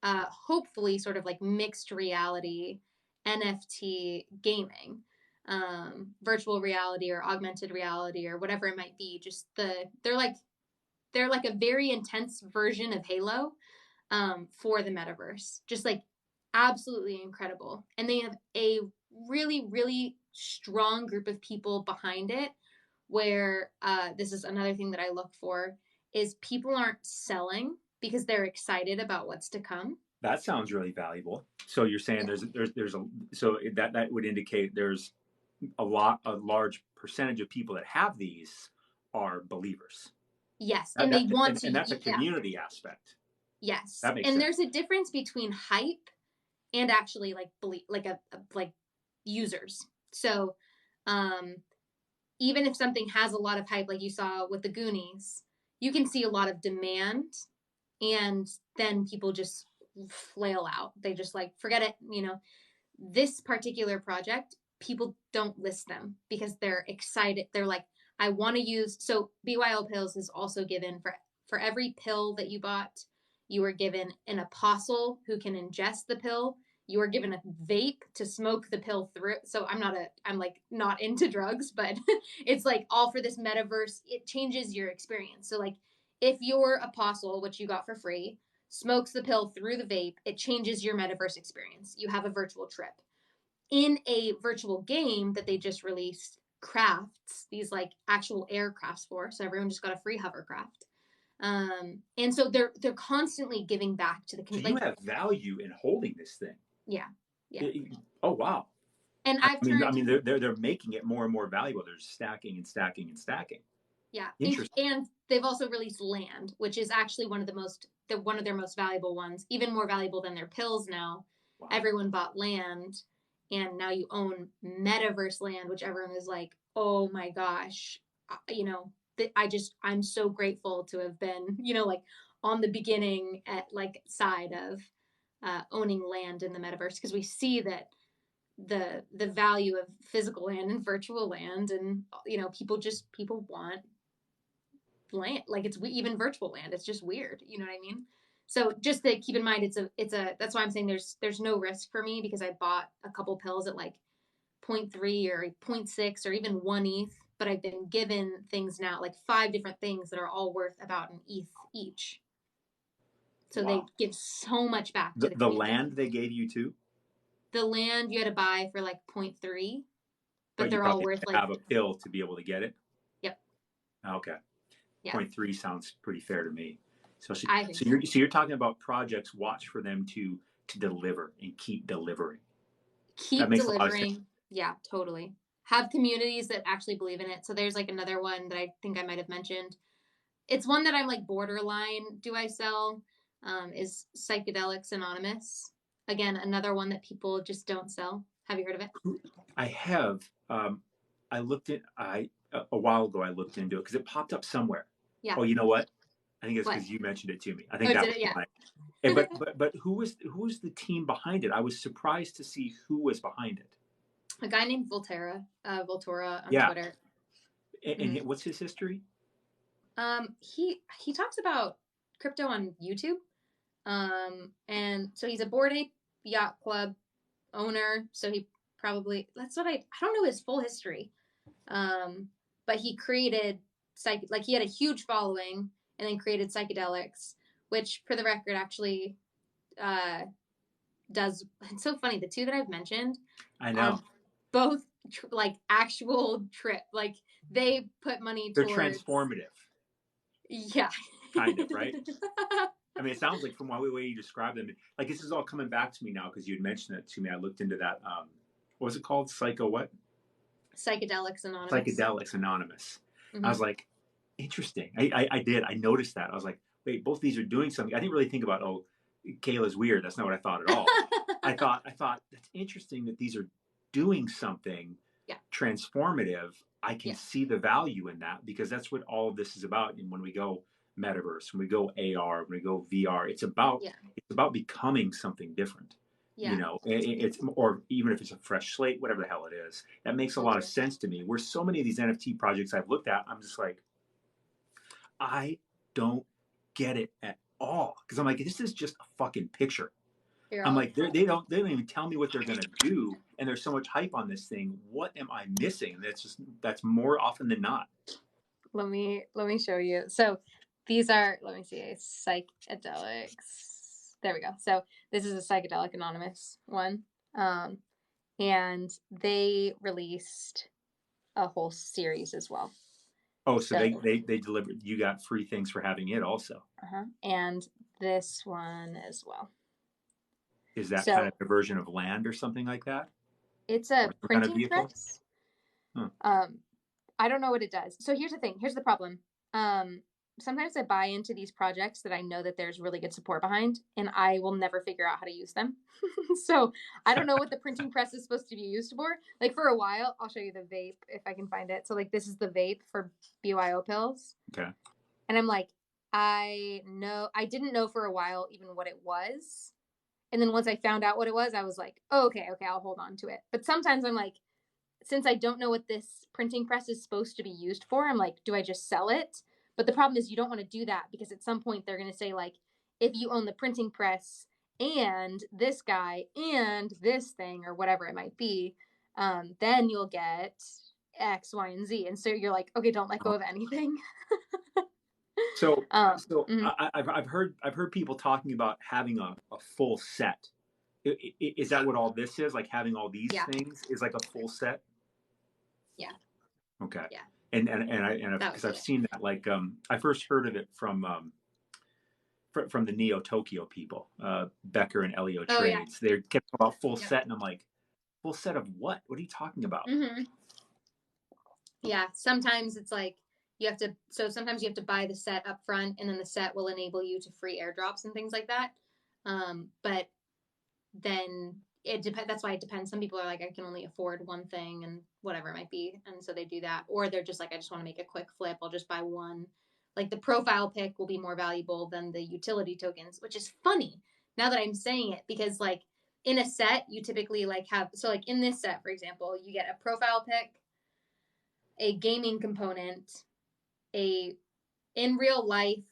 hopefully sort of like mixed reality NFT gaming, virtual reality or augmented reality or whatever it might be. Just they're like a very intense version of Halo, for the metaverse. Just like absolutely incredible. And they have a really, really strong group of people behind it where this is another thing that I look for is people aren't selling because they're excited about what's to come. That sounds really valuable. So you're saying there's a so that would indicate there's a large percentage of people that have these are believers. Yes, and they want to, and that's a community aspect. Yes, that makes and sense. There's a difference between hype and actually like believe, like users. So, even if something has a lot of hype, like you saw with the Goonies, you can see a lot of demand, and then people just flail out. They just like forget it. This particular project, people don't list them because they're excited. They're like, I want to use. So BYL pills is also given for every pill that you bought, you are given an apostle who can ingest the pill. You are given a vape to smoke the pill through. So I'm like not into drugs, but it's like all for this metaverse. It changes your experience. So like if your apostle, which you got for free, smokes the pill through the vape, it changes your metaverse experience. You have a virtual trip. In a virtual game that they just released, crafts, these like actual aircrafts for, so everyone just got a free hovercraft. And so they're constantly giving back to the community. So you have value in holding this thing. Yeah. Oh wow. And I mean, they're making it more and more valuable. They're stacking and stacking and stacking. Yeah, interesting. And they've also released land, which is actually one of their most valuable ones, even more valuable than their pills now. Wow. Everyone bought land, and now you own metaverse land, which everyone is like, oh my gosh, I'm so grateful to have been, like on the beginning at like side of owning land in the metaverse, because we see that the value of physical land and virtual land, and people want land, like it's even virtual land, it's just weird, you know what I mean? So just to keep in mind, it's a that's why I'm saying there's no risk for me, because I bought a couple pills at like 0.3 or 0.6 or even 1 ETH, but I've been given things now, like 5 different things that are all worth about an ETH each. So wow. They give so much back to the land they gave you too. The land you had to buy for like 0.3, but they're all worth like have a pill to be able to get it. Yep. Okay. Yeah. 0.3 sounds pretty fair to me. So you're talking about projects. Watch for them to deliver and keep delivering. Keep delivering. Yeah, totally. Have communities that actually believe in it. So there's like another one that I think I might have mentioned. It's one that I'm like borderline. Do I sell? Is Psychedelics Anonymous. Again, another one that people just don't sell. Have you heard of it? I have. I looked at a while ago. I looked into it because it popped up somewhere. Yeah. Oh, you know what? I think it's because you mentioned it to me. I think that was yeah. But who was the team behind it? I was surprised to see who was behind it. A guy named Volterra on Twitter. And what's his history? He talks about crypto on YouTube. And so he's a Bored Ape Yacht Club owner. So he probably, that's what I don't know his full history. But he created he had a huge following and then created Psychedelics, which for the record actually does. It's so funny. The two that I've mentioned, I know, are both like actual trip. Like they put money towards. They're transformative. Yeah. Kind of, right? I mean, it sounds like from the way you describe them, like this is all coming back to me now because you had mentioned it to me. I looked into that. What was it called? Psychedelics Anonymous. Psychedelics Anonymous. Mm-hmm. I was like, interesting. I did. I noticed that. I was like, wait, both these are doing something. I didn't really think about, Kayla's weird. That's not what I thought at all. I thought that's interesting that these are doing something transformative. I can see the value in that because that's what all of this is about. And when we go metaverse, when we go AR, when we go VR, it's about becoming something different. Yeah. You know, it's, or even if it's a fresh slate, whatever the hell it is, that makes a lot of sense to me. Where so many of these NFT projects I've looked at, I'm just like, I don't get it at all. Because I'm like, this is just a fucking picture. I'm like, they don't even tell me what they're gonna do, and there's so much hype on this thing. What am I missing? That's more often than not. Let me show you. So these are, let me see, psychedelics. There we go. So this is a Psychedelic Anonymous one, and they released a whole series as well. Oh, so they delivered. You got free things for having it also. And this one as well. Is that kind of a version of land or something like that? It's a printing press. I don't know what it does. So here's the thing. Here's the problem. Sometimes I buy into these projects that I know that there's really good support behind, and I will never figure out how to use them. So I don't know what the printing press is supposed to be used for. Like for a while, I'll show you the vape if I can find it. So like this is the vape for BYO pills. Okay. And I'm like, I didn't know for a while even what it was. And then once I found out what it was, I was like, oh, okay, I'll hold on to it. But sometimes I'm like, since I don't know what this printing press is supposed to be used for, I'm like, do I just sell it? But the problem is you don't want to do that because at some point they're going to say like, if you own the printing press and this guy and this thing or whatever it might be, then you'll get X, Y, and Z. And so you're like, okay, don't let go of anything. So, Mhm. I've heard people talking about having a full set. Is that what all this is? Like having all these Yeah. things is like a full set? Yeah. Okay. Yeah. And That because was I've it. seen that, like I first heard of it from the Neo Tokyo people, Becker and Elio Oh yeah. Trades. They kept talking about full Yep. set, and I'm like, full set of what? What are you talking about? Hmm. Yeah. Sometimes it's like sometimes you have to buy the set up front, and then the set will enable you to free airdrops and things like that. But then it depends. That's why it depends. Some people are like, I can only afford one thing and whatever it might be. And so they do that. Or they're just like, I just want to make a quick flip. I'll just buy one. Like the profile pick will be more valuable than the utility tokens, which is funny now that I'm saying it, because like in a set, you typically like have, so like in this set, for example, you get a profile pick, a gaming component, a in real life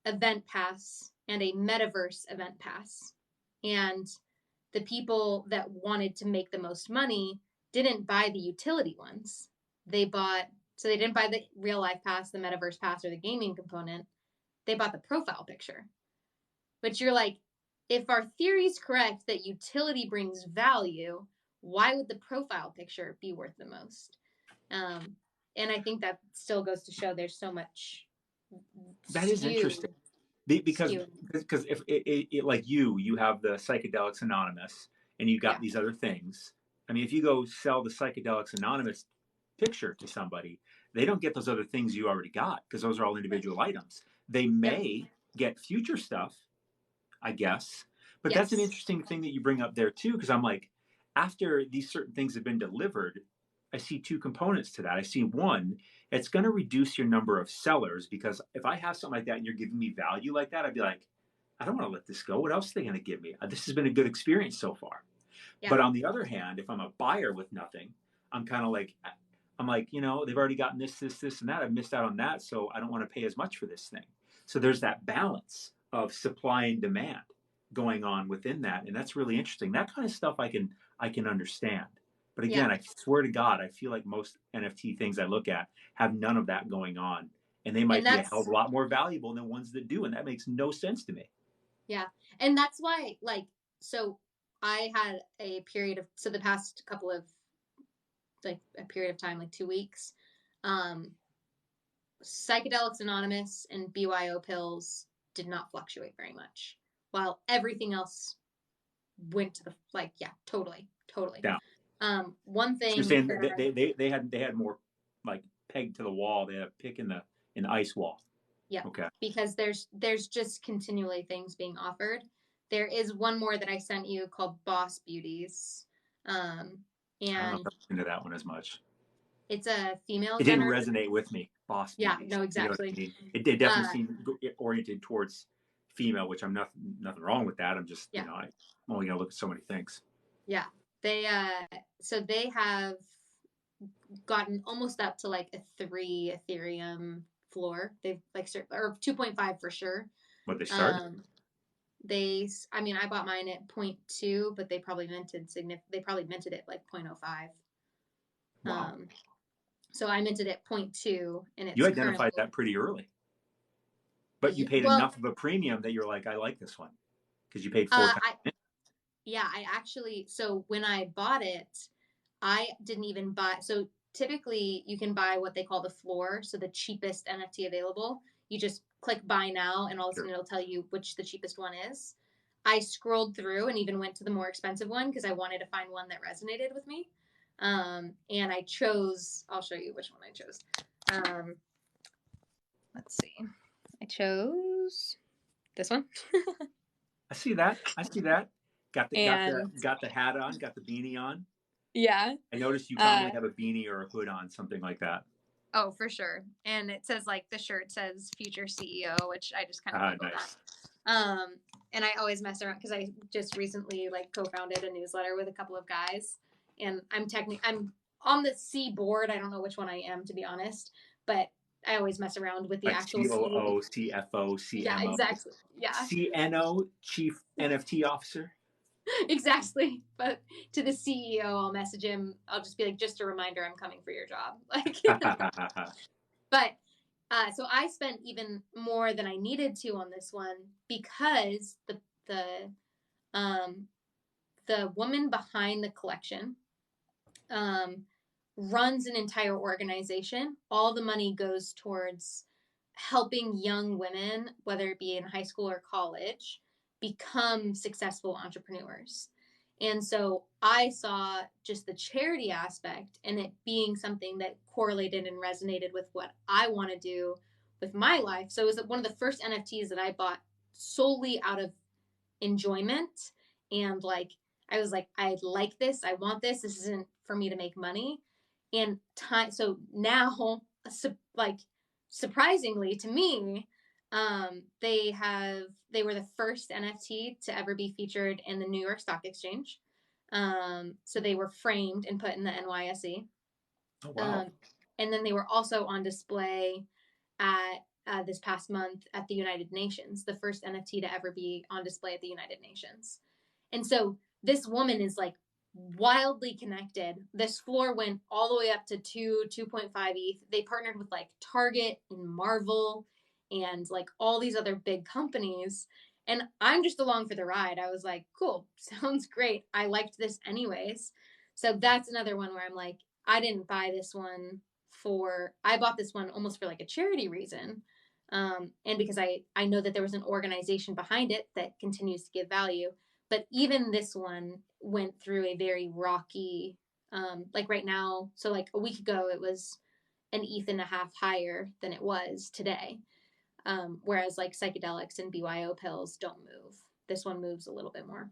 event pass, and a metaverse event pass. And the people that wanted to make the most money didn't buy the utility ones. They didn't buy the real life pass, the metaverse pass, or the gaming component. They bought the profile picture. But you're like, if our theory is correct that utility brings value, why would the profile picture be worth the most? Um, and I think that still goes to show there's so much That is skew interesting. Because skew. if like you have the Psychedelics Anonymous and you got Yeah. these other things. I mean, if you go sell the Psychedelics Anonymous picture to somebody, they don't get those other things you already got because those are all Right. individual items. They Yep. may get future stuff, I guess. But that's an Yes. interesting thing that you bring up there too, because I'm like, after these certain things have been delivered, I see two components to that. I see one, it's going to reduce your number of sellers because if I have something like that and you're giving me value like that, I'd be like, I don't want to let this go. What else are they going to give me? This has been a good experience so far. Yeah. But on the other hand, if I'm a buyer with nothing, I'm kind of like, they've already gotten this, and that. I've missed out on that, so I don't want to pay as much for this thing. So there's that balance of supply and demand going on within that, and that's really interesting. That kind of stuff I can understand. But Yeah. again, I swear to God, I feel like most NFT things I look at have none of that going on, and they And might be a hell of that's a lot more valuable than ones that do, and that makes no sense to me. Yeah. And that's why, like, so I had a period of, so the past couple of, like, a period of time, like 2 weeks, um, Psychedelics Anonymous and BYO pills did not fluctuate very much, while everything else went to the, like, yeah, totally, totally. Yeah. One So you're thing saying that that I, they had more like pegged to the wall. They had a pick in the ice wall. yeah, Okay. because there's just continually things being offered. There is one more that I sent you called Boss Beauties. I don't know if And I'm into that one as much. it's a female It didn't generative. resonate with me. Boss Yeah, beauties. no, You know what I exactly. mean? It definitely Uh, seemed oriented towards female, which I'm nothing wrong with that. I'm just yeah, I'm only gonna look at so many things. yeah. They so they have gotten almost up to like a 3 Ethereum floor. They've like or 2.5 for sure. What they started? Um, I mean, I bought mine at zero point 0.2, but they probably minted it like 0.05. Wow. So I minted at zero point 0.2, and You it's identified currently that pretty early, but you paid well, enough of a premium that you're like, I like this one because you paid four times. I yeah, I actually, so when I bought it, I didn't even buy. So typically you can buy what they call the floor, so the cheapest NFT available. You just click buy now, and all of a Sure. sudden it'll tell you which the cheapest one is. I scrolled through and even went to the more expensive one because I wanted to find one that resonated with me. And I chose, I'll show you which one I chose. Um, let's see. I chose this one. I see that. I see that. Got the got the And got the hat on. Got the beanie on. yeah. I noticed you commonly have a beanie or a hood on, something like that. Oh, for sure. And it says like the shirt says future CEO, which I just kind of Googled that. Nice. And I always mess around because I just recently like co-founded a newsletter with a couple of guys, and I'm on the C board. I don't know which one I am, to be honest, but I always mess around with the Like actual CEO. COO, CFO, Yeah, CMO, exactly. Yeah, CNO, Chief NFT Officer. exactly. But to the CEO, I'll message him. I'll just be like, just a reminder, I'm coming for your job. Like, but So I spent even more than I needed to on this one because the um, the woman behind the collection um, runs an entire organization. All the money goes towards helping young women, whether it be in high school or college, become successful entrepreneurs. And so I saw just the charity aspect and it being something that correlated and resonated with what I want to do with my life. So it was one of the first NFTs that I bought solely out of enjoyment and like I was like, I like this, I want this. This isn't for me to make money. And time so now like surprisingly to me, they were the first NFT to ever be featured in the New York Stock Exchange. So they were framed and put in the NYSE. Oh, wow. And then they were also on display at this past month at the United Nations, the first NFT to ever be on display at the United Nations. And so this woman is like wildly connected. This floor went all the way up to 2.5 ETH. They partnered with like Target and Marvel and like all these other big companies. And I'm just along for the ride. I was like, cool, sounds great. I liked this anyways. So that's another one where I'm like, I didn't buy this one I bought this one almost for like a charity reason. And because I know that there was an organization behind it that continues to give value. But even this one went through a very rocky, like right now. So like a week ago, it was an ETH and a half higher than it was today. Whereas like psychedelics and BYO pills don't move. This one moves a little bit more.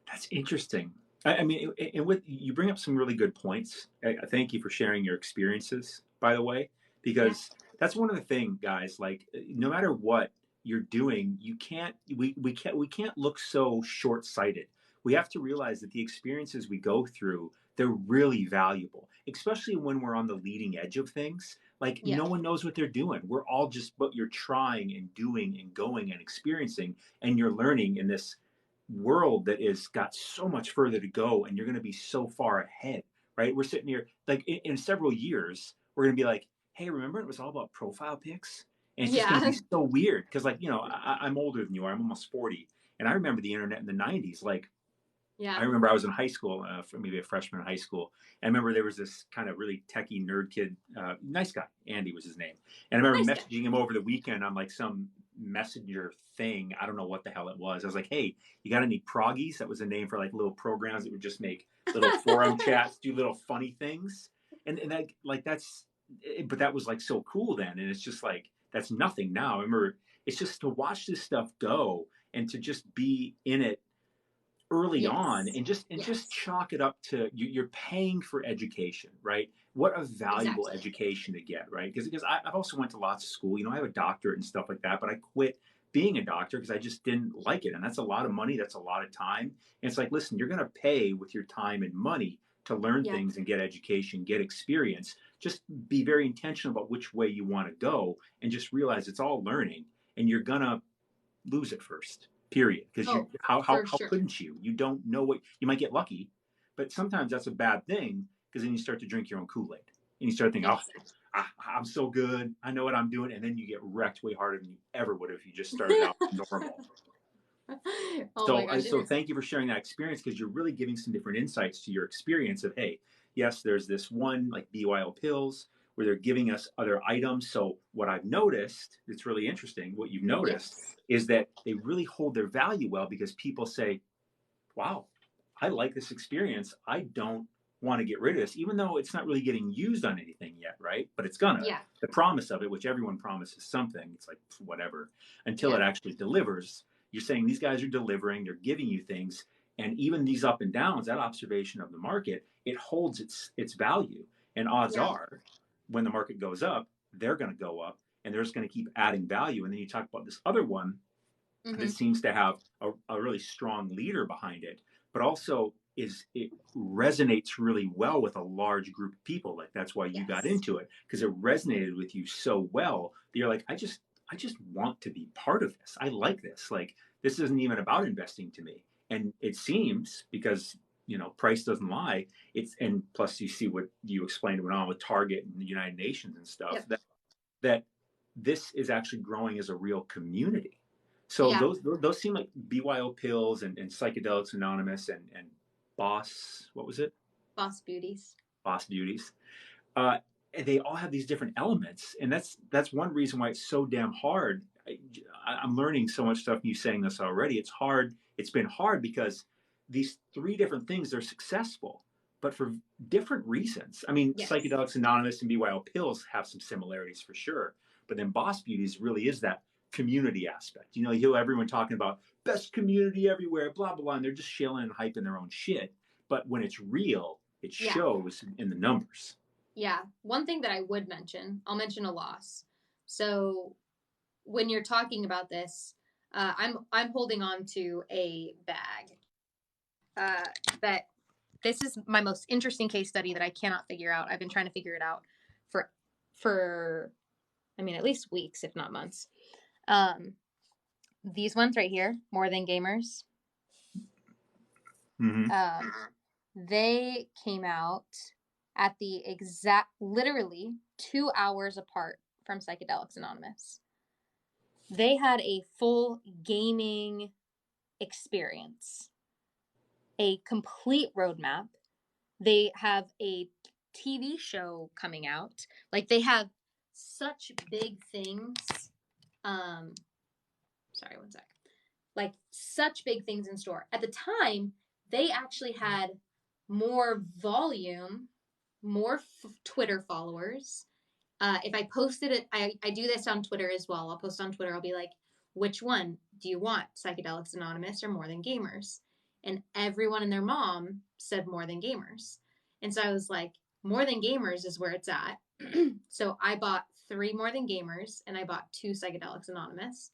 That's interesting. I mean, and with you bring up some really good points. Thank you for sharing your experiences, by the way, Yeah. because that's one of the things, guys. Like, no matter what you're doing, we can't look so short sighted. We have to realize that the experiences we go through, they're really valuable, especially when we're on the leading edge of things. Like, Yeah. no one knows what they're doing. We're all just what you're trying and doing and going and experiencing, and you're learning in this world that is got so much further to go, and you're going to be so far ahead, right? We're sitting here like in several years we're going to be like, hey, remember it was all about profile pics? And it's just going to Yeah. be so weird because, like, I'm older than you are. I'm almost 40, and I remember the internet in the 90s. Like, Yeah. I remember I was in high school, maybe a freshman in high school. And I remember there was this kind of really techie nerd kid, nice guy, Andy was his name. And I remember Nice guy. messaging him over the weekend on like some messenger thing. I don't know what the hell it was. I was like, hey, you got any proggies? That was a name for like little programs that would just make little forum chats, do little funny things. And that, like, but that was like so cool then. And it's just like, that's nothing now. I remember it's just to watch this stuff go and to just be in it early on Yes. and just Yes. chalk it up to you're paying for education, right? What a valuable Exactly. education to get, right? Because I've also went to lots of school. I have a doctorate and stuff like that, but I quit being a doctor because I just didn't like it, and that's a lot of money, that's a lot of time. And it's like, listen, you're going to pay with your time and money to learn Yep. things and get education, get experience. Just be very intentional about which way you want to go, and just realize it's all learning, and you're gonna lose it first, period. Because Oh, for how sure. couldn't you? You don't know what you might get lucky, but sometimes that's a bad thing because then you start to drink your own Kool-Aid and you start thinking, oh, Exactly. I'm so good, I know what I'm doing, and then you get wrecked way harder than you ever would if you just started out normal. Oh my So, gosh, it so is. thank you for sharing that experience because you're really giving some different insights to your experience of, hey, yes, there's this one like BYO pills where they're giving us other items. So what I've noticed, it's really interesting. What you've noticed Yes. is that they really hold their value well because people say, wow, I like this experience. I don't want to get rid of this, even though it's not really getting used on anything yet, right? But it's gonna. Yeah. The promise of it, which everyone promises something, it's like whatever, until Yeah. it actually delivers. You're saying these guys are delivering, they're giving you things, and even these up and downs, that observation of the market, it holds its value. And odds Yeah. are, when the market goes up, they're going to go up, and they're just going to keep adding value. And then you talk about this other one that Mm-hmm. seems to have a really strong leader behind it, but also it resonates really well with a large group of people. Like that's why you got Yes. into it because it resonated with you so well that you're like, I just want to be part of this. I like this. Like this isn't even about investing to me. And it seems because price doesn't lie. And plus you see what you explained went on with Target and the United Nations and stuff Yep. that this is actually growing as a real community. So Yeah. those seem like BYO Pills and Psychedelics Anonymous and Boss, what was it? Boss Beauties. Boss Beauties. Uh, and they all have these different elements, and that's one reason why it's so damn hard. I'm learning so much stuff. You saying this already? It's hard. It's been hard because these three different things are successful, but for different reasons. I mean, Yes. Psychedelics Anonymous and BYO Pills have some similarities for sure, but then Boss Beauties really is that community aspect. You know, you hear everyone talking about best community everywhere, blah blah blah, and they're just shilling and hyping their own shit. But when it's real, it shows in the numbers. Yeah. One thing that I would mention, I'll mention a loss. So when you're talking about this, I'm holding on to a bag that this is my most interesting case study that I cannot figure out. I've been trying to figure it out for I mean, at least weeks, if not months. These ones right here, More Than Gamers. Mm-hmm. They came out at the literally 2 hours apart from Psychedelics Anonymous. They had a full gaming experience, a complete roadmap. They have a TV show coming out. Like, they have such big things. Sorry, one sec. Like, such big things in store. At the time, they actually had more volume, more Twitter followers. If I posted it, I do this on Twitter as well. I'll post on Twitter. I'll be like, which one do you want? Psychedelics Anonymous or More Than Gamers? And everyone and their mom said More Than Gamers. And so I was like, More Than Gamers is where it's at. So I bought 3 More Than Gamers and I bought 2 Psychedelics Anonymous.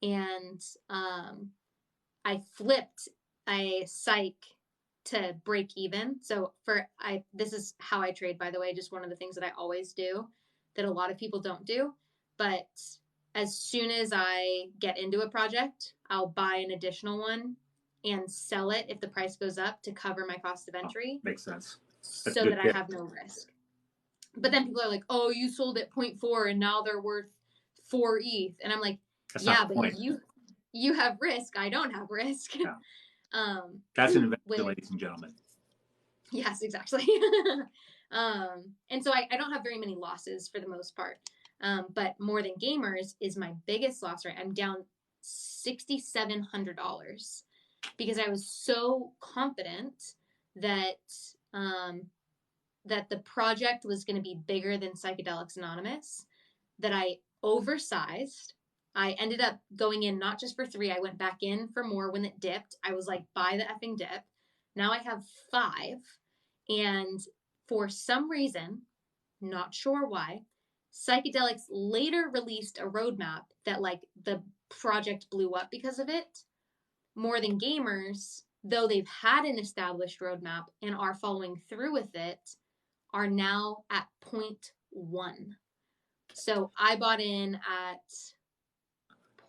And I flipped a psych to break even. So this is how I trade, by the way, just one of the things that I always do that a lot of people don't do. But as soon as I get into a project, I'll buy an additional one and sell it if the price goes up to cover my cost of entry. Makes sense. So that I have no risk. But then people are like, oh, you sold at 0.4 and now they're worth 4 ETH. And I'm like, that's yeah, but you have risk. I don't have risk. Yeah. That's an investment, ladies and gentlemen. Yes, exactly. And so I don't have very many losses for the most part. But More Than Gamers is my biggest loss, right? I'm down $6,700 because I was so confident that that the project was going to be bigger than Psychedelics Anonymous, that I oversized. I ended up going in not just for 3. I went back in for more when it dipped. I was like, buy the effing dip. Now I have 5. And for some reason, not sure why, Psychedelics later released a roadmap that, like, the project blew up because of it. More Than Gamers, though they've had an established roadmap and are following through with it, are now at 0.1. So I bought in at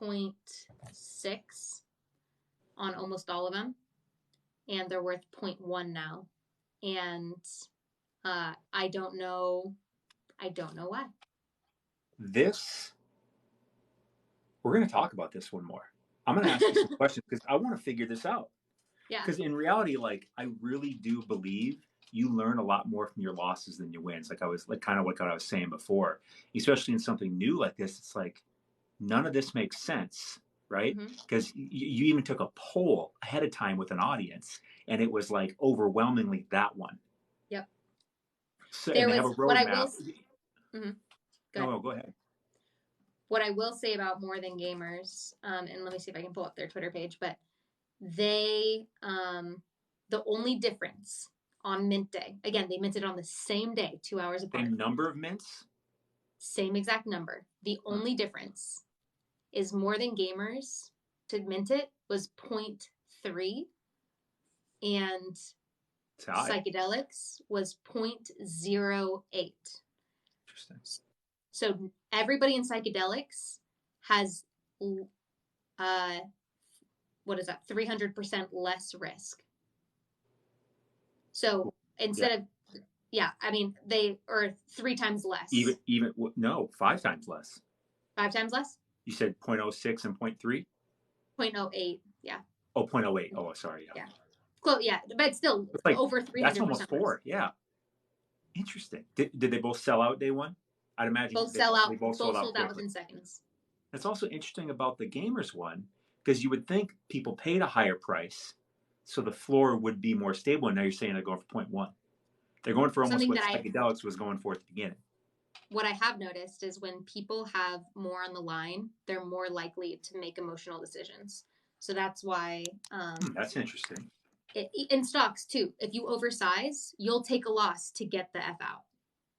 0.6 on almost all of them, and they're worth 0.1 now. And I don't know why. We're going to talk about this one more. I'm going to ask you some questions because I want to figure this out. Yeah. Because in reality, like, I really do believe you learn a lot more from your losses than your wins. Like I was like kind of like what I was saying before, especially in something new like this. It's like none of this makes sense, right? Because you even took a poll ahead of time with an audience, and it was like overwhelmingly that one. Yep. So and they have a roadmap. Go ahead. What I will say about More Than Gamers, and let me see if I can pull up their Twitter page, but they, the only difference on mint day, again, they minted on the same day, 2 hours apart. Same number of mints? Same exact number. The only difference is More Than Gamers to mint it was 0.3 and Psychedelics was 0.08. Interesting. So everybody in Psychedelics has, 300% less risk. So instead of, I mean, they are 3 times less. No, 5 times less. 5 times less. You said 0.06 and 0.3? 0.08. Yeah. Oh, 0.08. Oh, sorry. Yeah. Close. Yeah, but still It's like over that's 300% almost 4. Yeah. Interesting. Did they both sell out day one? I'd imagine both sell out. they both sold out Sold out quickly. within seconds. That's also interesting about the gamers one, because you would think people paid a higher price, so the floor would be more stable. And now you're saying they're going for 0.1. They're going for almost Something what that Psychedelics was going for at the beginning. What I have noticed is when people have more on the line, they're more likely to make emotional decisions. So that's why. That's interesting. In stocks too, if you oversize, you'll take a loss to get the F out.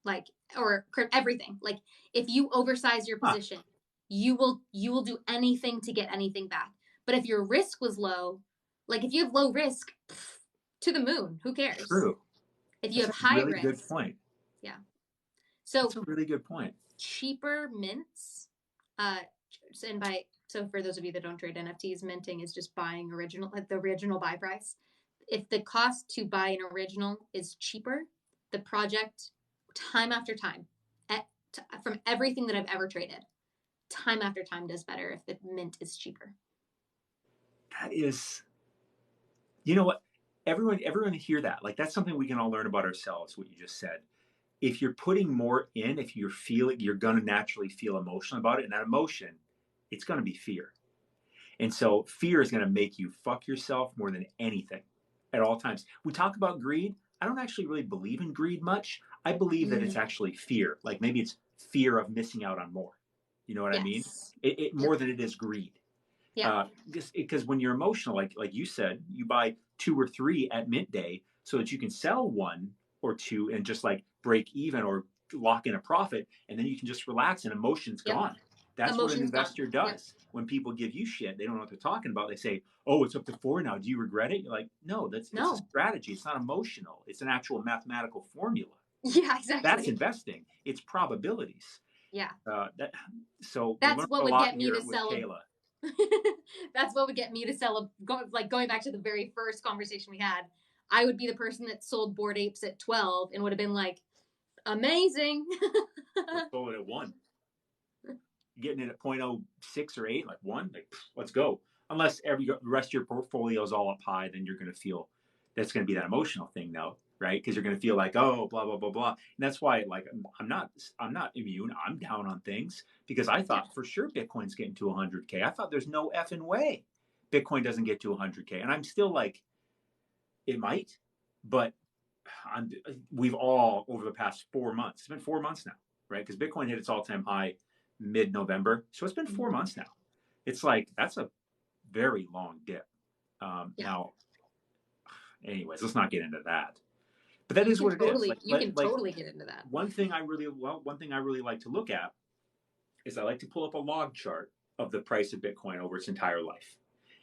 Like, or everything. Like, if you oversize your position, you will do anything to get anything back. But if your risk was low, like if you have low risk, to the moon, who cares? True. If you have high really risk, good point. Yeah. So that's a really good point. Cheaper mints, so for those of you that don't trade NFTs, minting is just buying the original buy price. If the cost to buy an original is cheaper, the project, time after time, from everything that I've ever traded, time after time does better if the mint is cheaper. That is, you know what? Everyone hear that. Like, that's something we can all learn about ourselves, what you just said. If you're putting more in, if you're feeling, you're going to naturally feel emotional about it. And that emotion, it's going to be fear. And so fear is going to make you fuck yourself more than anything at all times. We talk about greed. I don't actually really believe in greed much. I believe that it's actually fear. Like, maybe it's fear of missing out on more. You know what I mean? It more than it is greed. Yeah. Because when you're emotional, like you said, you buy 2 or 3 at mint day so that you can sell 1 or 2 and just like break even or lock in a profit, and then you can just relax and emotion's gone. That's what an investor does. When people give you shit, they don't know what they're talking about. They say, "Oh, it's up to 4 now. Do you regret it?" You're like, "No, it's a strategy. It's not emotional. It's an actual mathematical formula." Yeah, exactly. That's investing. It's probabilities. Yeah. That's what would get me to sell Kayla. That's what would get me to sell going back to the very first conversation we had. I would be the person that sold Bored Apes at 12 and would have been like, amazing. Sold it at 1. Getting it at 0.06 or 8, like 1, like, let's go. Unless the rest of your portfolio is all up high, then you're going to feel that's going to be that emotional thing, though, right? Because you're going to feel like, oh, blah blah blah blah. And that's why, like, I'm not immune. I'm down on things because I thought for sure Bitcoin's getting to 100K. I thought there's no effing way Bitcoin doesn't get to 100K, and I'm still like, it might, but we've all over the past 4 months. It's been 4 months now, right? Because Bitcoin hit its all-time high mid-November, so it's been 4 months now. It's like, that's a very long dip. Now, anyways, let's not get into that. But that is what it is. You can totally get into that. One thing I really like to look at is I like to pull up a log chart of the price of Bitcoin over its entire life,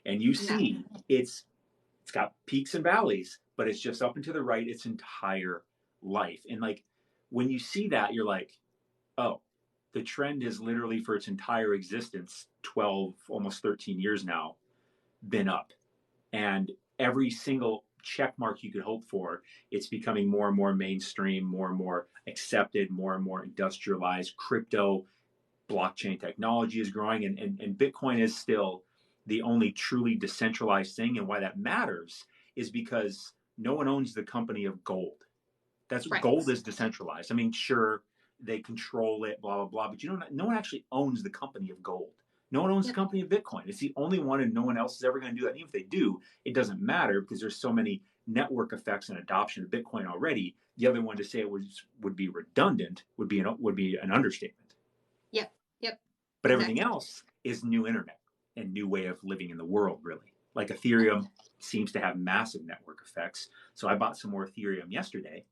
and you see it's got peaks and valleys, but it's just up and to the right its entire life. And like, when you see that, you're like, oh, the trend is literally for its entire existence, 12, almost 13 years now, been up. And every single check mark you could hope for, it's becoming more and more mainstream, more and more accepted, more and more industrialized. Crypto, blockchain technology is growing, and Bitcoin is still the only truly decentralized thing. And why that matters is because no one owns the company of gold. That's right. Gold is decentralized. I mean, sure, they control it, blah, blah, blah, but no one actually owns the company of gold. No one owns the company of Bitcoin. It's the only one, and no one else is ever going to do that. And even if they do, it doesn't matter because there's so many network effects and adoption of Bitcoin already. The other one, to say it would be redundant would be an understatement. Yep. But everything else is new internet and new way of living in the world, really. Like Ethereum seems to have massive network effects. So I bought some more Ethereum yesterday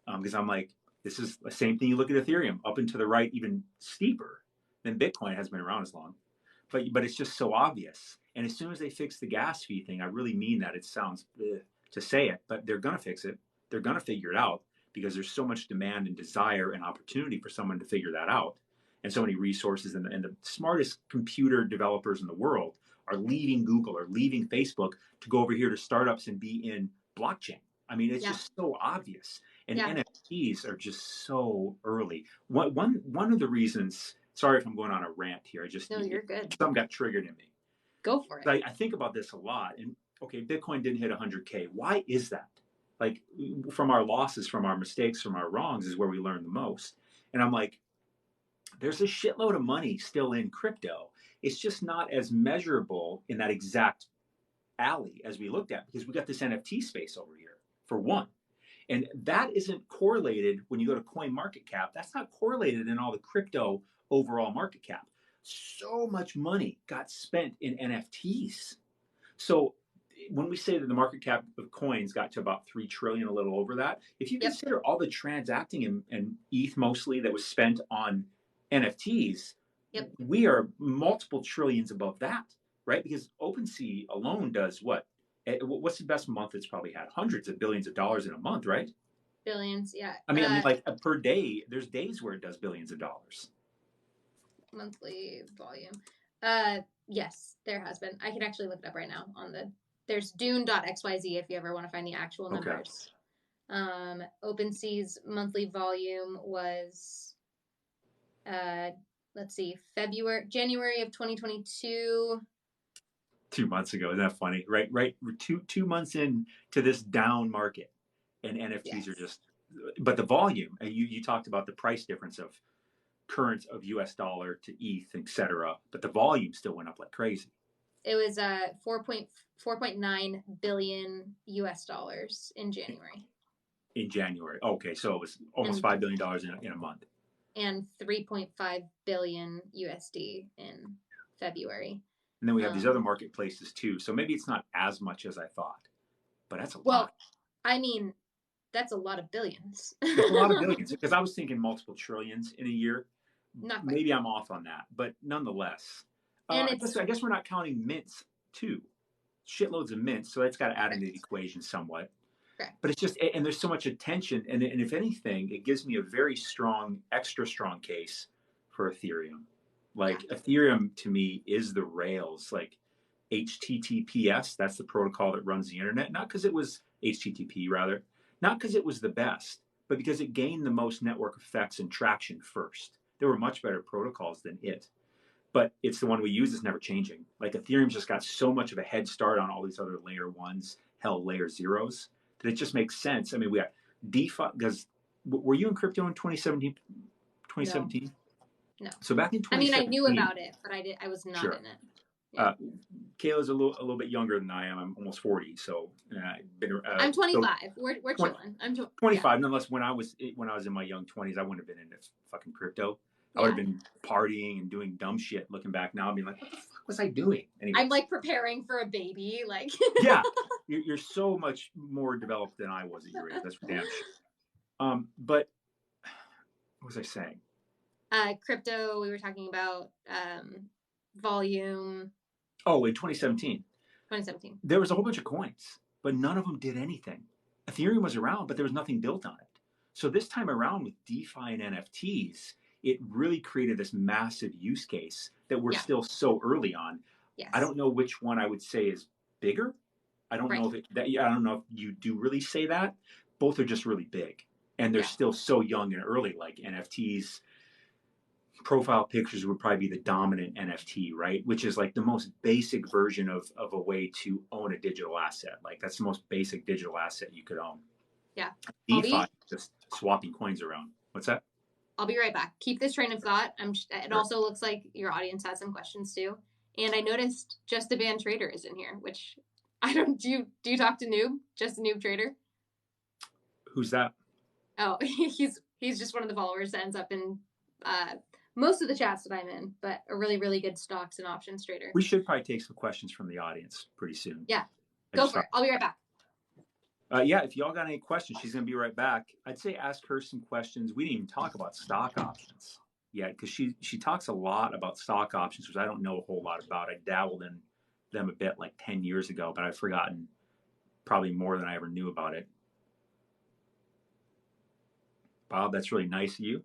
because I'm like, this is the same thing. You look at Ethereum up and to the right, even steeper than Bitcoin. It hasn't been around as long. But it's just so obvious. And as soon as they fix the gas fee thing, I really mean that. It sounds to say it, but they're going to fix it. They're going to figure it out because there's so much demand and desire and opportunity for someone to figure that out. And so many resources, and the smartest computer developers in the world are leaving Google or leaving Facebook to go over here to startups and be in blockchain. I mean, it's just so obvious. And NFTs are just so early. One of the reasons Sorry if I'm going on a rant here. No, you're good. Something got triggered in me. Go for it. I think about this a lot. And okay, Bitcoin didn't hit 100K. Why is that? Like, from our losses, from our mistakes, from our wrongs is where we learn the most. And I'm like, there's a shitload of money still in crypto. It's just not as measurable in that exact alley as we looked at, because we got this NFT space over here, for one. And that isn't correlated when you go to coin market cap. That's not correlated in all the crypto overall market cap. So much money got spent in NFTs. So when we say that the market cap of coins got to about 3 trillion, a little over that, if you consider all the transacting and ETH mostly that was spent on NFTs, we are multiple trillions above that, right? Because OpenSea alone does what? What's the best month it's probably had? Hundreds of billions of dollars in a month, right? Billions, yeah. I mean, like per day, there's days where it does billions of dollars. Monthly volume. Yes, there has been. I can actually look it up right now there's dune.xyz if you ever want to find the actual numbers. OpenSea's monthly volume was, let's see, January of 2022. 2 months ago. Isn't that funny? Right. We're two months in to this down market, and NFTs are just. But the volume, you talked about the price difference of current of US dollar to ETH, etc. But the volume still went up like crazy. It was 4.9 billion US dollars in January. In January, okay, so it was almost $5 billion in a month. And 3.5 billion USD in February. And then we have these other marketplaces too. So maybe it's not as much as I thought, but that's a lot. Well, I mean, that's a lot of billions. It's a lot of billions, because I was thinking multiple trillions in a year. Not quite. Maybe I'm off on that, but nonetheless. I guess we're not counting mints too. Shitloads of mints, so that's got to add into the equation somewhat. Correct. But it's just, and there's so much attention, and if anything, it gives me a very strong, extra strong case for Ethereum. Like, Ethereum to me is the rails, like HTTPS. That's the protocol that runs the internet. Not because it was HTTP, rather, not because it was the best, but because it gained the most network effects and traction first. There were much better protocols than it, but it's the one we use. Is never changing. Like, Ethereum's just got so much of a head start on all these other layer ones, layer zeros, that it just makes sense. I mean, we got DeFi, because were you in crypto in 2017? No. So back in 2017. I mean, I knew about it, but I was not in it. Yeah. Kayla's a little bit younger than I am. I'm almost 40, so I'm 25. So we're chilling. I'm 25. Yeah. Nonetheless, when I was in my young 20s, I wouldn't have been into fucking crypto. I would have been partying and doing dumb shit. Looking back now, I'd be like, what the fuck was I doing? Anyways. I'm like preparing for a baby. Like, yeah, you're so much more developed than I was at your age. That's for damn sure. But what was I saying? Crypto. We were talking about volume. Oh, in 2017. 2017. There was a whole bunch of coins, but none of them did anything. Ethereum was around, but there was nothing built on it. So this time around with DeFi and NFTs, it really created this massive use case that we're still so early on. Yes. I don't know which one I would say is bigger. I don't know if I don't know if you do really say that. Both are just really big, and they're still so young and early. Like NFTs, profile pictures would probably be the dominant NFT, right? Which is like the most basic version of a way to own a digital asset. Like, that's the most basic digital asset you could own. Yeah. DeFi, just swapping coins around. What's that? I'll be right back. Keep this train of thought. It also looks like your audience has some questions too. And I noticed Just a Band Trader is in here, which I don't do. You talk to Noob? Just a Noob Trader? Who's that? Oh, he's just one of the followers that ends up in most of the chats that I'm in, but a really, really good stocks and options trader. We should probably take some questions from the audience pretty soon. Yeah. Go for it. I'll be right back. Yeah, if y'all got any questions, she's going to be right back. I'd say ask her some questions. We didn't even talk about stock options yet, because she talks a lot about stock options, which I don't know a whole lot about. I dabbled in them a bit like 10 years ago, but I've forgotten probably more than I ever knew about it. Bob, that's really nice of you.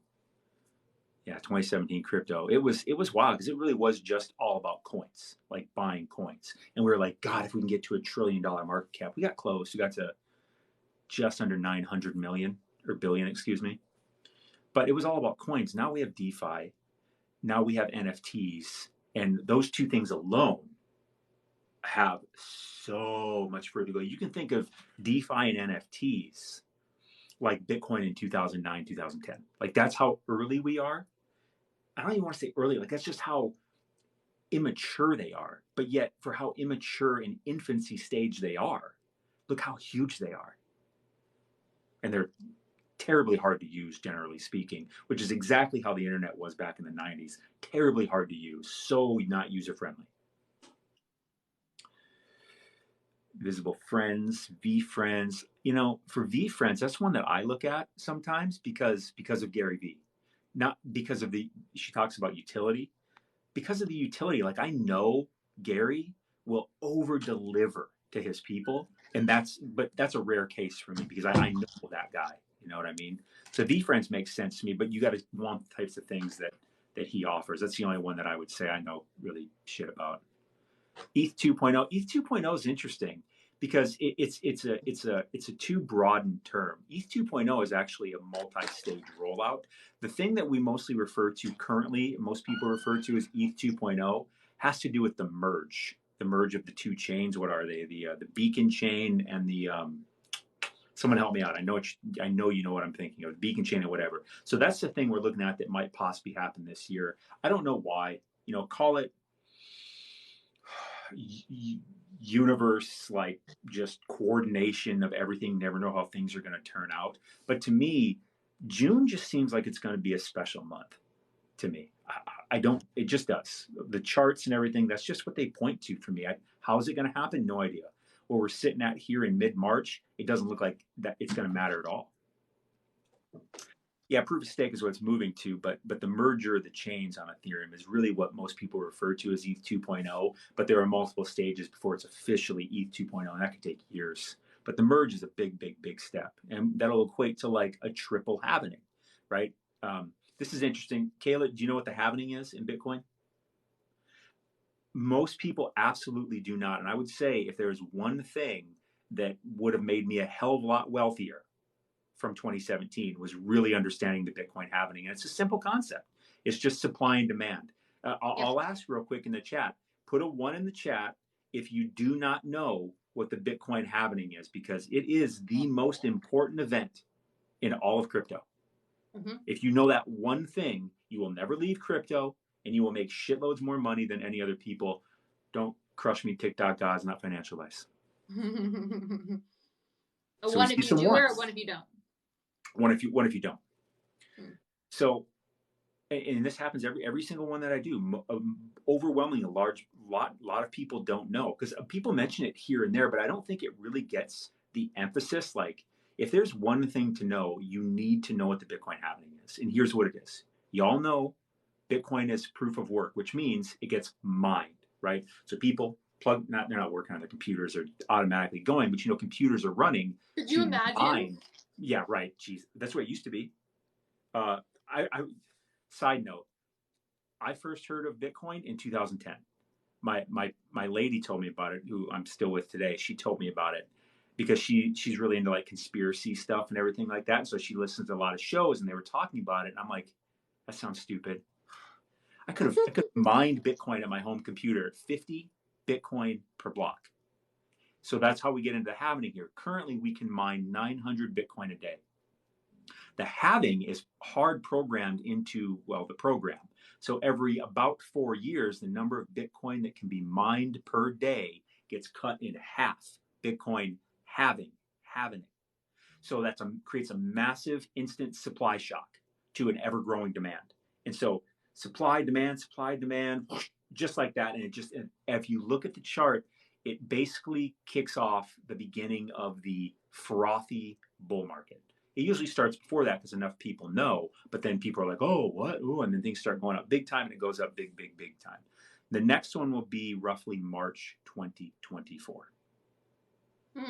Yeah, 2017 crypto. It was wild, because it really was just all about coins, like buying coins. And we were like, God, if we can get to $1 trillion market cap. We got close. We got to just under 900 billion, excuse me. But it was all about coins. Now we have DeFi, Now we have NFTs, and those two things alone have so much further to go. You can think of DeFi and NFTs like Bitcoin in 2009, 2010. Like that's how early we are. I don't even want to say early, like that's just how immature they are. But yet, for how immature and infancy stage they are, look how huge they are. And they're terribly hard to use, generally speaking, which is exactly how the internet was back in the 90s. Terribly hard to use, so not user friendly. Visible friends, V friends. You know, for V friends, that's one that I look at sometimes because of Gary V. Not because of she talks about utility. Because of the utility, like I know Gary will over deliver to his people. And that's a rare case for me because I know that guy. You know what I mean? So V friends makes sense to me, but you got to want the types of things that he offers. That's the only one that I would say I know really shit about. ETH 2.0. ETH 2.0 is interesting because it's a too broadened term. ETH 2.0 is actually a multi-stage rollout. The thing that we mostly refer to currently, most people refer to as ETH 2.0, has to do with the merge of the two chains. What are they? The Beacon chain and the someone help me out. I know you know what I'm thinking of. The Beacon chain and whatever. So that's the thing we're looking at that might possibly happen this year. I don't know why. You know, call it universe, like just coordination of everything. Never know how things are going to turn out. But to me, June just seems like it's going to be a special month to me. I don't, it just does. The charts and everything, that's just what they point to for me. How is it going to happen? No idea. Where we're sitting at here in mid-March, it doesn't look like that it's going to matter at all. Yeah, proof of stake is what it's moving to, but the merger of the chains on Ethereum is really what most people refer to as ETH 2.0. But there are multiple stages before it's officially ETH 2.0, and that could take years. But the merge is a big, big, big step, and that'll equate to like a triple halvening, right? This is interesting. Kayla, do you know what the halvening is in Bitcoin? Most people absolutely do not. And I would say if there's one thing that would have made me a hell of a lot wealthier from 2017 was really understanding the Bitcoin halvening. And it's a simple concept. It's just supply and demand. I'll ask real quick in the chat, put a 1 in the chat if you do not know what the Bitcoin halvening is, because it is the most important event in all of crypto. Mm-hmm. If you know that one thing, you will never leave crypto and you will make shitloads more money than any other people. Don't crush me, TikTok gods, not financial advice. So one if you do or one if you don't? One if you don't. So, and this happens every single one that I do. Overwhelmingly, a lot of people don't know, because people mention it here and there, but I don't think it really gets the emphasis. Like, if there's one thing to know, you need to know what the Bitcoin halvening is. And here's what it is. Y'all know Bitcoin is proof of work, which means it gets mined, right? So people they're not working on their computers or automatically going, but computers are running. Could you imagine? Mine. Yeah, right. Jeez, that's what it used to be. Side note, I first heard of Bitcoin in 2010. My lady told me about it, who I'm still with today. She told me about it because she's really into like conspiracy stuff and everything like that. And so she listens to a lot of shows, and they were talking about it. And I'm like, that sounds stupid. I could have mined Bitcoin at my home computer, 50 Bitcoin per block. So that's how we get into the halving here. Currently, we can mine 900 Bitcoin a day. The halving is hard programmed into, the program. So every about 4 years, the number of Bitcoin that can be mined per day gets cut in half. Bitcoin halving. So that creates a massive instant supply shock to an ever-growing demand. And so supply, demand, just like that. And if you look at the chart, it basically kicks off the beginning of the frothy bull market. It usually starts before that because enough people know, but then people are like, oh, what? Ooh, and then things start going up big time, and it goes up big, big, big time. The next one will be roughly March 2024.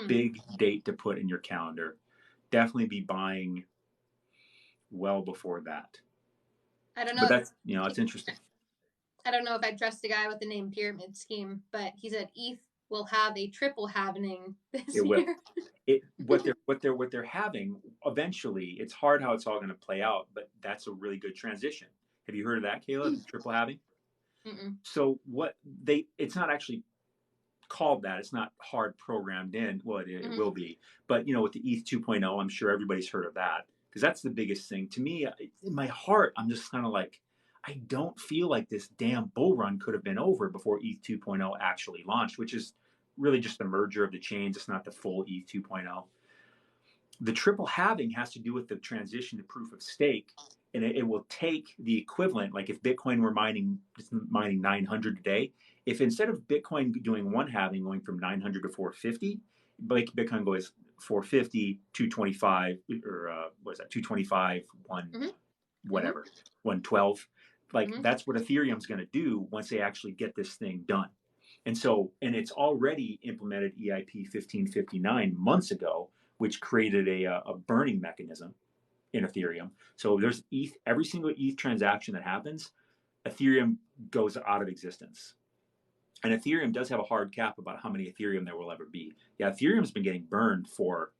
Big date to put in your calendar. Definitely be buying well before that. I don't know. But that's, it's interesting. I don't know if I trust a guy with the name Pyramid Scheme, but he said ETH will have a triple halvening this year. What they're having eventually, it's hard how it's all going to play out, but that's a really good transition. Have you heard of that, Kayla? The triple halving? Mm-mm. So it's not actually called that. It's not hard programmed in. Well, it will be. But, with the ETH 2.0, I'm sure everybody's heard of that because that's the biggest thing. To me, in my heart, I'm just kind of like, I don't feel like this damn bull run could have been over before ETH 2.0 actually launched, which is really just the merger of the chains. It's not the full ETH 2.0. The triple halving has to do with the transition to proof of stake, and it will take the equivalent. Like if Bitcoin were mining 900 a day, if instead of Bitcoin doing one halving going from 900 to 450, like Bitcoin goes 450, 225, or what is that, 225, whatever, 112. Like that's what Ethereum's going to do once they actually get this thing done. And it's already implemented EIP 1559 months ago, which created a burning mechanism in Ethereum. So there's ETH, every single ETH transaction that happens, Ethereum goes out of existence. And Ethereum does have a hard cap about how many Ethereum there will ever be. Yeah, Ethereum's been getting burned for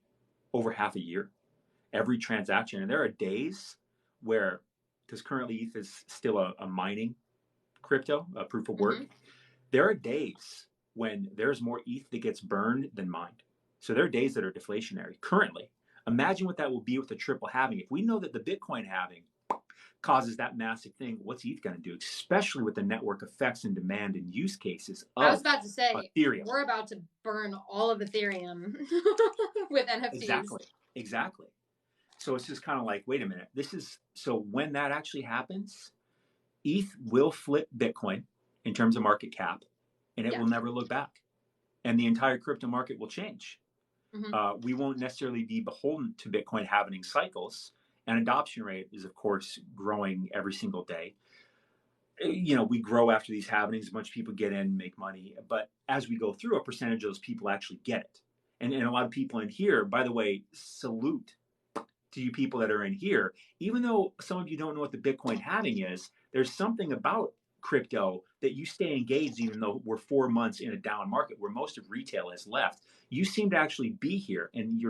over half a year, every transaction. And there are days where, because currently ETH is still a mining crypto, a proof of work, there are days when there's more ETH that gets burned than mined. So there are days that are deflationary currently. Imagine what that will be with the triple halving. If we know that the Bitcoin halving causes that massive thing, what's ETH going to do? Especially with the network effects and demand and use cases of I was about to say, Ethereum. We're about to burn all of Ethereum with NFTs. Exactly. So it's just kind of like, wait a minute. So when that actually happens, ETH will flip Bitcoin in terms of market cap, and it will never look back. And the entire crypto market will change. We won't necessarily be beholden to Bitcoin halving cycles. And adoption rate is, of course, growing every single day. We grow after these halvings. A bunch of people get in, make money. But as we go through, a percentage of those people actually get it. And a lot of people in here, by the way, salute to you people that are in here. Even though some of you don't know what the Bitcoin halving is, there's something about crypto that you stay engaged even though we're 4 months in a down market where most of retail has left. You seem to actually be here, and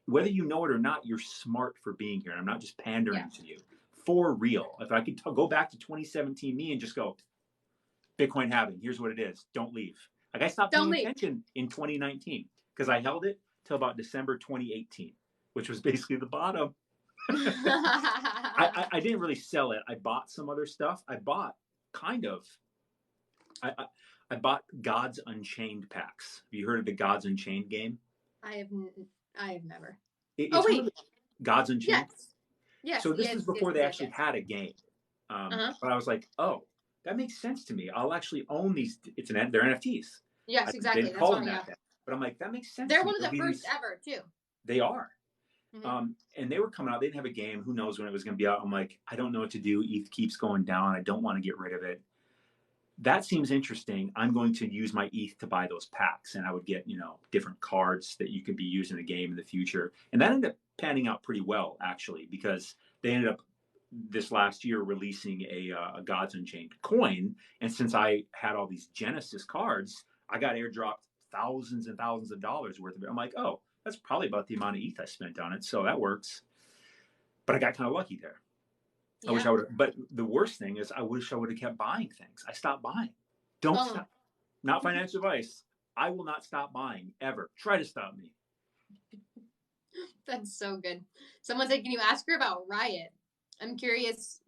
whether you know it or not, you're smart for being here. And I'm not just pandering to you. For real. If I could go back to 2017 me and just go, Bitcoin halving, here's what it is. Don't leave. Like I stopped paying attention in 2019 because I held it till about December 2018, which was basically the bottom. I didn't really sell it. I bought some other stuff. I bought Gods Unchained packs. Have you heard of the Gods Unchained game? I have never. It's Gods Unchained? Yes. So this was before they actually had a game. But I was like, oh, that makes sense to me. I'll actually own these. They're NFTs. Yes, exactly. They didn't call them that. But I'm like, that makes sense. They're one of the first ever, too. They are. And they were coming out. They didn't have a game. Who knows when it was going to be out? I'm like, I don't know what to do. ETH keeps going down. I don't want to get rid of it. That seems interesting. I'm going to use my ETH to buy those packs. And I would get, different cards that you could be using in the game in the future. And that ended up panning out pretty well, actually, because they ended up this last year releasing a Gods Unchained coin. And since I had all these Genesis cards, I got airdropped thousands and thousands of dollars worth of it. I'm like, oh, that's probably about the amount of ETH I spent on it. So that works. But I got kind of lucky there. Yeah. I wish I would. But the worst thing is I wish I would have kept buying things. I stopped buying. Don't stop. Not financial advice. I will not stop buying ever. Try to stop me. That's so good. Someone said, can you ask her about Riot? I'm curious.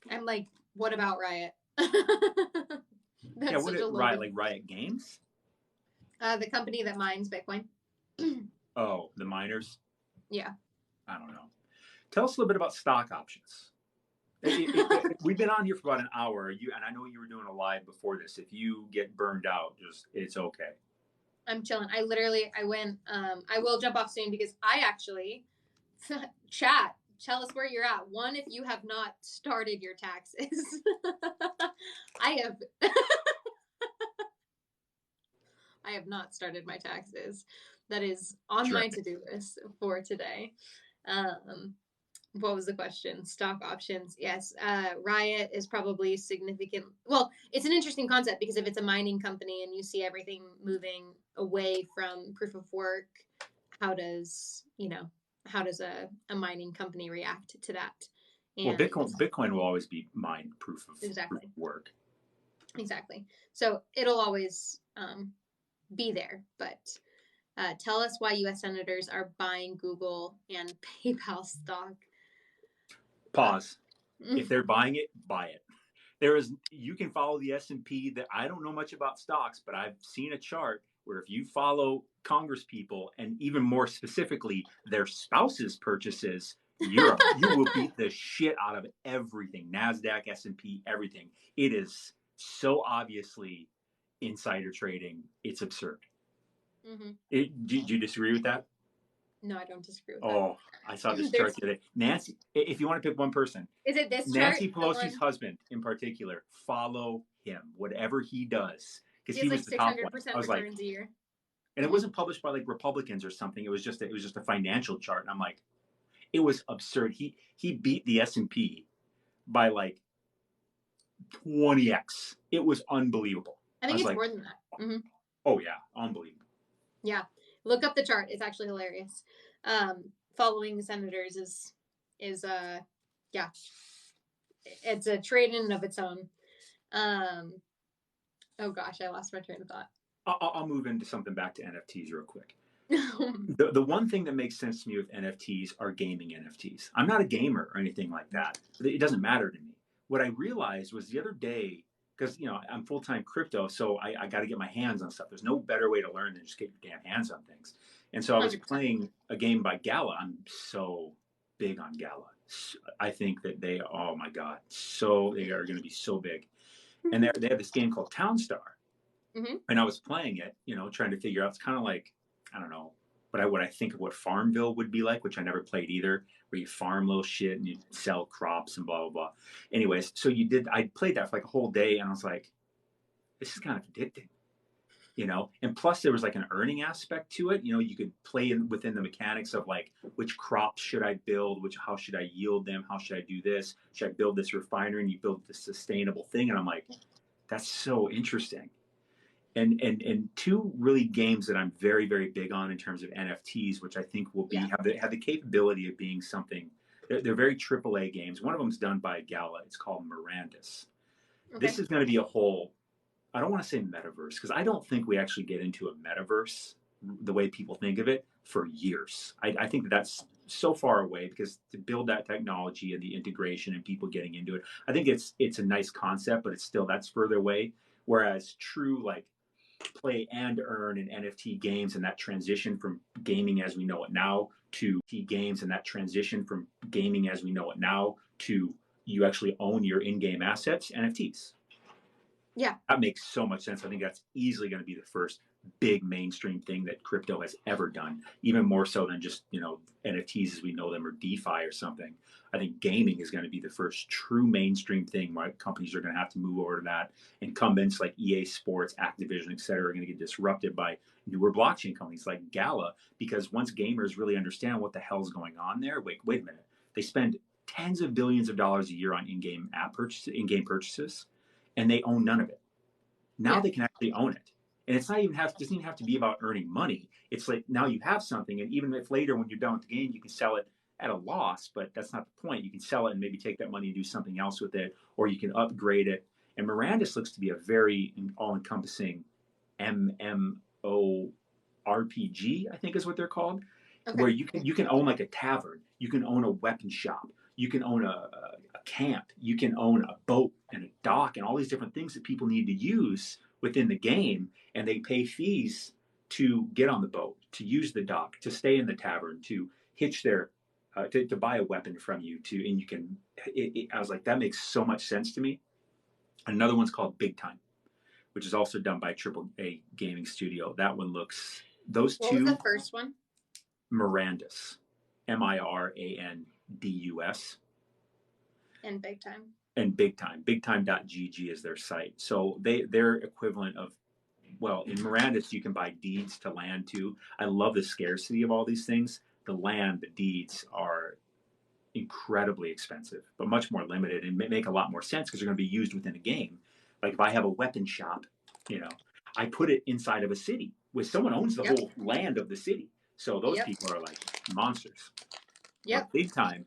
I'm like, what about Riot? What is Riot? Like Riot Games? The company that mines Bitcoin. Oh, the miners? Yeah. I don't know. Tell us a little bit about stock options. We've been on here for about an hour, and I know you were doing a live before this. If you get burned out, it's okay. I'm chilling. I went, I will jump off soon because I actually, chat, tell us where you're at. One, if you have not started your taxes. I have not started my taxes. That is on my to-do list for today. What was the question? Stock options. Yes. Riot is probably significant. Well, it's an interesting concept because if it's a mining company and you see everything moving away from proof of work, how does a mining company react to that? Well, And Bitcoin will always be mined proof of exactly work. Exactly. So it'll always be there. But tell us why U.S. senators are buying Google and PayPal stock. Pause. If they're buying it, buy it. You can follow the S&P. That I don't know much about stocks, but I've seen a chart where if you follow Congress people, and even more specifically their spouses' purchases, you will beat the shit out of everything. NASDAQ, S&P, everything. It is so obviously insider trading. It's absurd. Mm-hmm. Do you disagree with that? No, I don't disagree with that. I saw this chart today. Nancy, if you want to pick one person, is it this Nancy chart? Pelosi's husband in particular, follow him, whatever he does, because he was like the top one. I was like, returns a year. and it wasn't published by like Republicans or something. It was just a financial chart, and I'm like, it was absurd. He beat the S&P by like 20x. It was unbelievable. I think it's more than that. Mm-hmm. Oh yeah, unbelievable. Yeah, look up the chart. It's actually hilarious. Following senators is yeah, it's a trade in and of its own. Oh gosh, I lost my train of thought. I'll move into something back to NFTs real quick. The one thing that makes sense to me with NFTs are gaming NFTs. I'm not a gamer or anything like that. It doesn't matter to me. What I realized was the other day, because I'm full-time crypto, so I got to get my hands on stuff. There's no better way to learn than just get your damn hands on things. And so I was 100%. playing a game by Gala. I'm so big on Gala. I think that oh my God, they are going to be so big. And they have this game called Townstar. Mm-hmm. And I was playing it, trying to figure out. It's kind of like, I don't know, what I think of what Farmville would be like, which I never played either, where you farm little shit and you sell crops and blah, blah, blah. Anyways, so I played that for like a whole day, and I was like, this is kind of addicting, And plus there was like an earning aspect to it. You could play within the mechanics of like, which crops should I build? How should I yield them? How should I do this? Should I build this refinery? And you build this sustainable thing. And I'm like, that's so interesting. And two really games that I'm very, very big on in terms of NFTs, which I think will be have the capability of being something. They're very AAA games. One of them is done by Gala. It's called Mirandus. Okay. This is going to be a whole, I don't want to say metaverse, because I don't think we actually get into a metaverse the way people think of it for years. I think that's so far away, because to build that technology and the integration and people getting into it, I think it's a nice concept, but that's further away. Whereas true like play and earn in NFT games, and that transition from gaming as we know it now to you actually own your in-game assets, NFTs. Yeah. That makes so much sense. I think that's easily going to be the first big mainstream thing that crypto has ever done, even more so than just, NFTs as we know them or DeFi or something. I think gaming is going to be the first true mainstream thing where companies are going to have to move over to that. Incumbents like EA Sports, Activision, et cetera, are going to get disrupted by newer blockchain companies like Gala, because once gamers really understand what the hell's going on there, wait a minute. They spend tens of billions of dollars a year on in-game purchases, and they own none of it. Now they can actually own it. And it's doesn't even have to be about earning money. It's like now you have something, and even if later when you're done with the game, you can sell it at a loss, but that's not the point. You can sell it and maybe take that money and do something else with it, or you can upgrade it. And Mirandus looks to be a very all-encompassing MMORPG, I think is what they're called, where you can own like a tavern, you can own a weapon shop, you can own a camp, you can own a boat and a dock and all these different things that people need to use within the game, and they pay fees to get on the boat, to use the dock, to stay in the tavern, to hitch their to buy a weapon from you, and you can I was like, that makes so much sense to me. Another one's called Big Time, which is also done by AAA gaming studio. That one looks, those two. What was the first one? Mirandus, Mirandus. And Big Time. And Big Time. BigTime.gg is their site. So their equivalent of, well, in Mirandus, you can buy deeds to land too. I love the scarcity of all these things. The deeds are incredibly expensive, but much more limited, and make a lot more sense because they're going to be used within a game. Like if I have a weapon shop, I put it inside of a city where someone owns the whole land of the city. So those people are like monsters. Yeah. Big Time,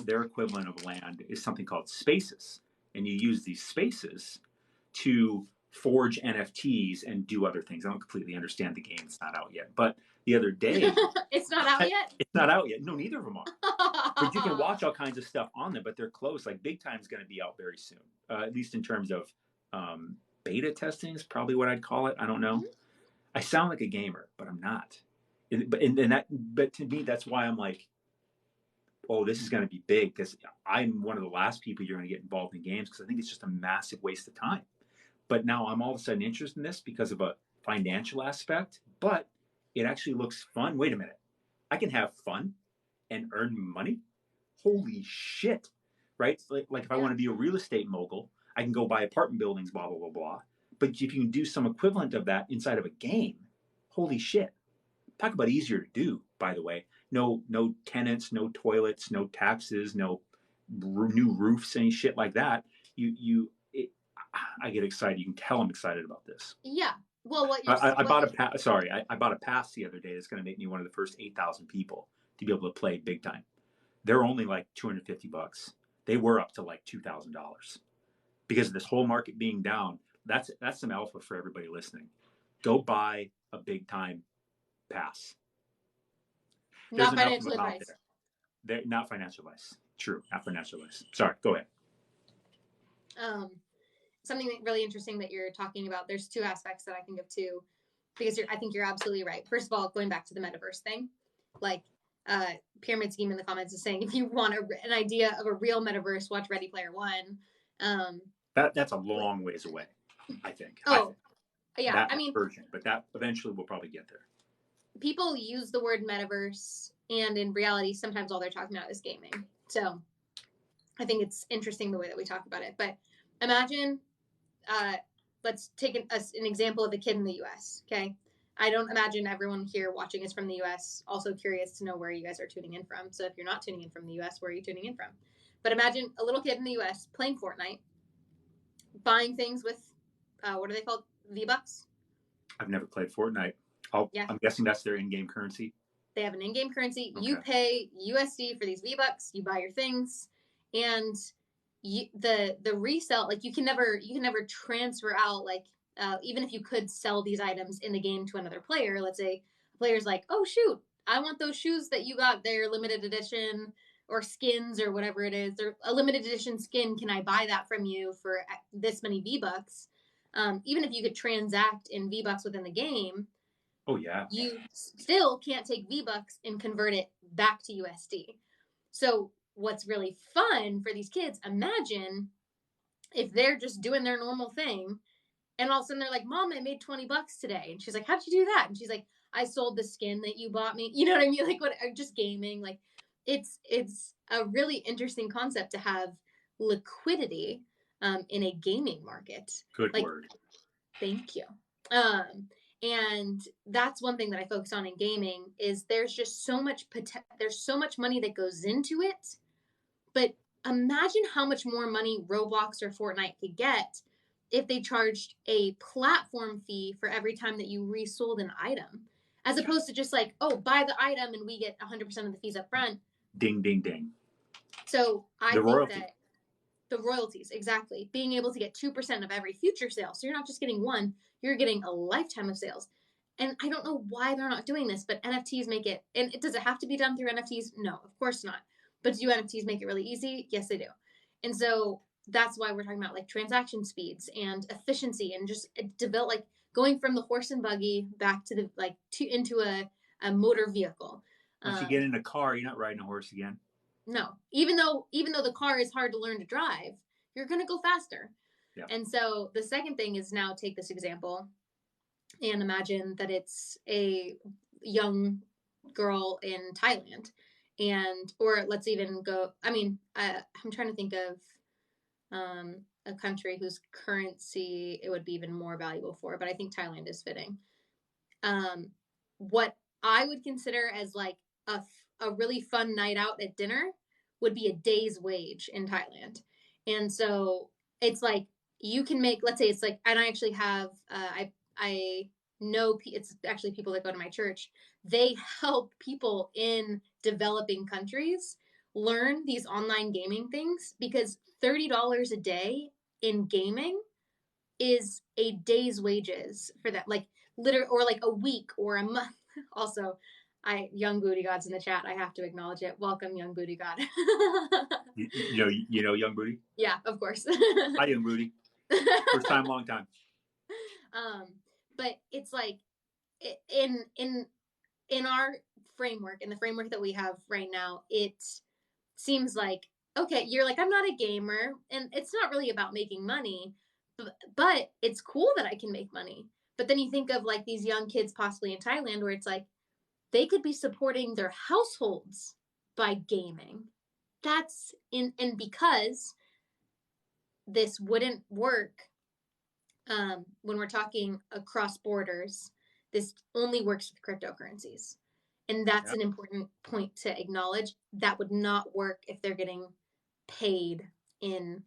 their equivalent of land is something called spaces, and you use these spaces to forge NFTs and do other things. I don't completely understand the game; it's not out yet. But the other day, it's not out yet. It's not out yet. No, neither of them are. But you can watch all kinds of stuff on them, but they're close. Like Big Time's going to be out very soon, at least in terms of beta testing is probably what I'd call it. I don't know. Mm-hmm. I sound like a gamer, but I'm not. But to me, that's why I'm like, oh, this is going to be big, because I'm one of the last people you're going to get involved in games, because I think it's just a massive waste of time. But now I'm all of a sudden interested in this because of a financial aspect, but it actually looks fun. Wait a minute. I can have fun and earn money? Holy shit. Right? Like if I want to be a real estate mogul, I can go buy apartment buildings, blah, blah, blah, blah. But if you can do some equivalent of that inside of a game, holy shit. Talk about easier to do, by the way. No tenants, no toilets, no taxes, no new roofs, any shit like that. I get excited. You can tell I'm excited about this. Yeah. Well, I bought a pass the other day that's going to make me one of the first 8,000 people to be able to play Big Time. They're only like $250. They were up to like $2,000 because of this whole market being down. That's some alpha for everybody listening. Go buy a Big Time pass. Not financial advice. Not financial advice. True, not financial advice. Sorry, go ahead. Something really interesting that you're talking about. There's two aspects that I think of too, because I think you're absolutely right. First of all, going back to the metaverse thing, like Pyramid Scheme in the comments is saying, if you want an idea of a real metaverse, watch Ready Player One. That's a long ways away, I think. Yeah. That version, but that eventually we'll probably get there. People use the word metaverse, and in reality, sometimes all they're talking about is gaming. So I think it's interesting the way that we talk about it. But imagine, let's take an example of a kid in the U.S., okay? I don't imagine everyone here watching is from the U.S. Also curious to know where you guys are tuning in from. So if you're not tuning in from the U.S., where are you tuning in from? But imagine a little kid in the U.S. playing Fortnite, buying things with, what are they called? V-Bucks? I've never played Fortnite. I'm guessing that's their in-game currency. They have an in-game currency. Okay. You pay USD for these V-Bucks. You buy your things, and the resale, like you can never transfer out, like even if you could sell these items in the game to another player. Let's say a player's like, oh shoot, I want those shoes that you got. They're limited edition or skins or whatever it is. They're a limited edition skin. Can I buy that from you for this many V-Bucks? Even if you could transact in V-Bucks within the game. Oh, yeah. You still can't take V-Bucks and convert it back to USD. So what's really fun for these kids, imagine if they're just doing their normal thing and all of a sudden they're like, Mom, I made $20 today. And she's like, how'd you do that? And she's like, I sold the skin that you bought me. You know what I mean? Like, what? Just gaming. Like, it's a really interesting concept to have liquidity in a gaming market. Good word. Thank you. And that's one thing that I focus on in gaming is there's just so much there's so much money that goes into it. But imagine how much more money Roblox or Fortnite could get if they charged a platform fee for every time that you resold an item, as opposed to just like, oh, buy the item and we get 100% of the fees up front. Ding, ding, ding. So I think that the royalties, exactly. Being able to get 2% of every future sale. So you're not just getting one, you're getting a lifetime of sales. And I don't know why they're not doing this, but NFTs make it, and does it have to be done through NFTs? No, of course not. But do NFTs make it really easy? Yes, they do. And so that's why we're talking about like transaction speeds and efficiency and just develop, like going from the horse and buggy back to into a motor vehicle. Once you get in a car, you're not riding a horse again. No, even though the car is hard to learn to drive, you're going to go faster. Yeah. And so the second thing is, now take this example and imagine that it's a young girl in Thailand, or let's even go, I'm trying to think of a country whose currency it would be even more valuable for, but I think Thailand is fitting. What I would consider as like a really fun night out at dinner would be a day's wage in Thailand. And so it's like, you can make, let's say it's like, and I actually have, I know it's actually people that go to my church. They help people in developing countries learn these online gaming things, because $30 a day in gaming is a day's wages for that, like or like a week or a month. Also, young booty gods in the chat, I have to acknowledge it. Welcome, young booty god. You know young booty. Yeah, of course. Hi, young booty. First time, long time. But it's like in our framework, in the framework that we have right now, it seems like, okay, you're like, I'm not a gamer, and it's not really about making money, but it's cool that I can make money. But then you think of like these young kids possibly in Thailand, where it's like they could be supporting their households by gaming. And because this wouldn't work when we're talking across borders, this only works with cryptocurrencies. And that's an important point to acknowledge. That would not work if they're getting paid in,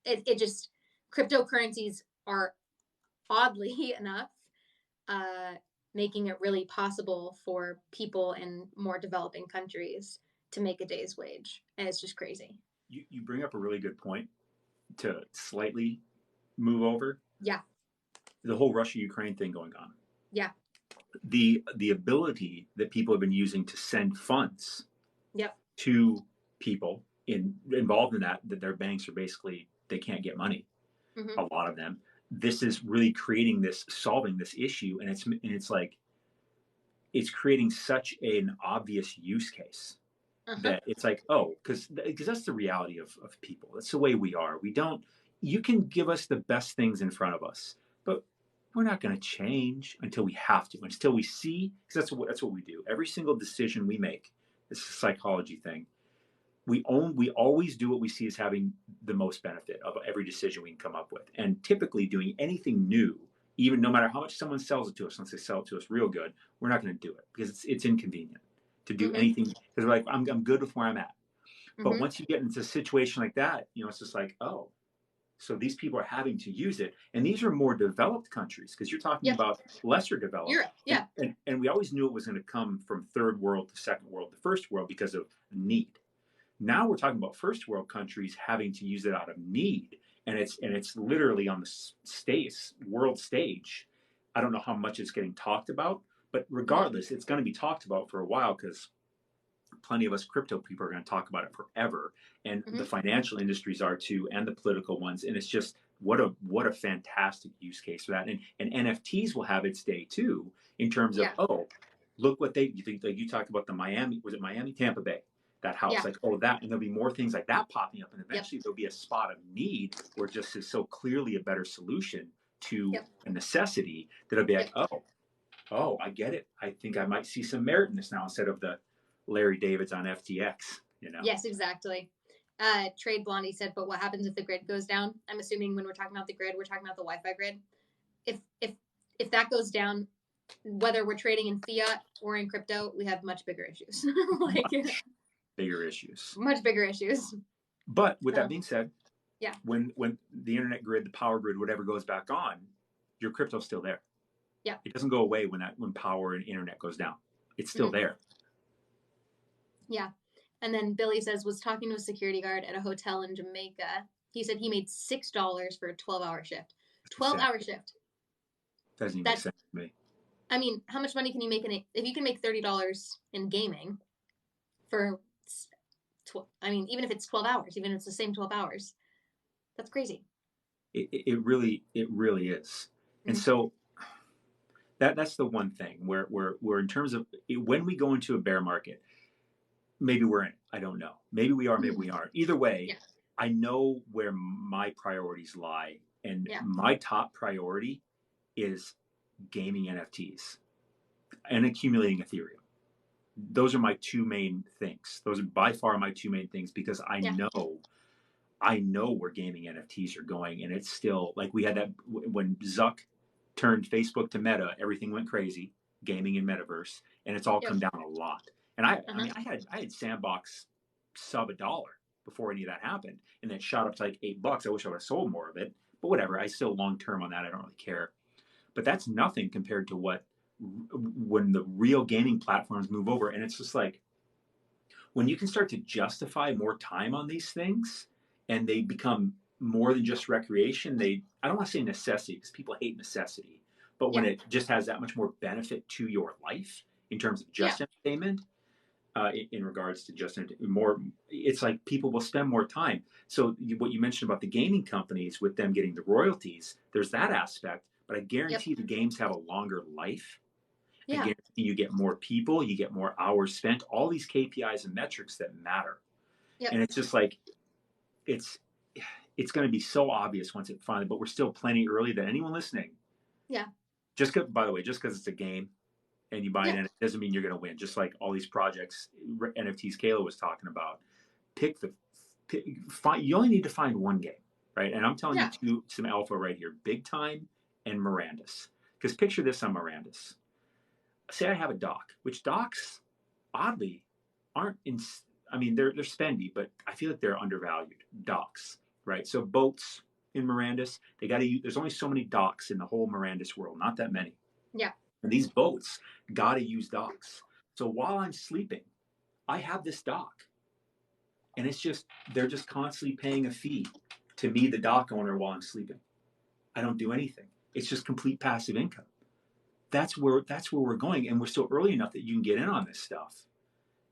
it just, cryptocurrencies are oddly enough making it really possible for people in more developing countries to make a day's wage. And it's just crazy. You bring up a really good point to slightly move over. Yeah. The whole Russia-Ukraine thing going on. Yeah. The ability that people have been using to send funds to people involved in that their banks are basically, they can't get money. Mm-hmm. A lot of them. This is really solving this issue, and it's like it's creating such an obvious use case that it's like, oh, because that's the reality of people. That's the way we are. You can give us the best things in front of us, but we're not going to change until we have to, until we see, because that's what we do. Every single decision we make, it's a psychology thing. We always do what we see as having the most benefit of every decision we can come up with. And typically doing anything new, even no matter how much someone sells it to us, once they sell it to us real good, we're not going to do it because it's inconvenient to do anything, because we're like, I'm good with where I'm at. But once you get into a situation like that, it's just like, oh, so these people are having to use it. And these are more developed countries, because you're talking about lesser developed. Europe, yeah. And we always knew it was going to come from third world to second world to first world because of need. Now we're talking about first world countries having to use it out of need. And it's literally on the world stage. I don't know how much it's getting talked about, but regardless, it's going to be talked about for a while, because plenty of us crypto people are going to talk about it forever, and the financial industries are too, and the political ones. And it's just what a fantastic use case for that. And NFTs will have its day too, in terms of look what you talked about the Miami, was it Miami, Tampa Bay, that house, like that, and there'll be more things like that popping up, and eventually there'll be a spot of need where just is so clearly a better solution to a necessity that it'll be like, oh, I get it. I think I might see some merit in this now, instead of the Larry Davids on FTX, Yes, exactly. Trade Blondie said, but what happens if the grid goes down? I'm assuming when we're talking about the grid, we're talking about the Wi-Fi grid. If that goes down, whether we're trading in fiat or in crypto, we have much bigger issues. Bigger issues. Much bigger issues. But with that being said, when the internet grid, the power grid, whatever goes back on, your crypto's still there. Yeah. It doesn't go away when power and internet goes down. It's still there. Yeah. And then Billy says, was talking to a security guard at a hotel in Jamaica. He said he made $6 for a 12-hour shift. 12-hour shift. Doesn't even make sense to me. I mean, how much money can you make if you can make $30 in gaming for, even if it's 12 hours, even if it's the same 12 hours, that's crazy. It really is. And so that's the one thing where in terms of when we go into a bear market, maybe we're in it. I don't know. Maybe we are, maybe we aren't. Either way, I know where my priorities lie. And my top priority is gaming NFTs and accumulating Ethereum. Those are my two main things. Those are by far my two main things, because I know where gaming NFTs are going. And it's still like, we had that when Zuck turned Facebook to Meta, everything went crazy, gaming and metaverse, and it's all come down a lot. And I mean, I had Sandbox sub $1 before any of that happened, and then shot up to like $8. I wish I would have sold more of it, but whatever. I still long term on that. I don't really care. But that's nothing compared to when the real gaming platforms move over. And it's just like, when you can start to justify more time on these things and they become more than just recreation, I don't want to say necessity because people hate necessity, but when Yeah. it just has that much more benefit to your life in terms of Yeah. just entertainment, in regards to just more, it's like people will spend more time. So what you mentioned about the gaming companies with them getting the royalties, there's that aspect, but I Yep. guarantee the games have a longer life. I Yeah. guarantee you get more people, you get more hours spent, all these KPIs and metrics that matter. Yep. And it's just like, it's it's going to be so obvious once it finally, but we're still plenty early that anyone listening, Yeah. by the way, just because it's a game and you buy Yeah. it, it doesn't mean you're going to win. Just like all these projects, NFTs Kayla was talking about, you only need to find one game, right? And I'm telling Yeah. you some alpha right here, Big Time and Mirandus. Because picture this on Mirandus. Say I have a dock, which docks, oddly, aren't in. I mean, they're spendy, but I feel like they're undervalued. Docks, right? So boats in Mirandus, they got to use. There's only so many docks in the whole Mirandus world, not that many. Yeah. And these boats got to use docks. So while I'm sleeping, I have this dock, and they're just constantly paying a fee to me, the dock owner, while I'm sleeping. I don't do anything. It's just complete passive income. That's where we're going, and we're still early enough that you can get in on this stuff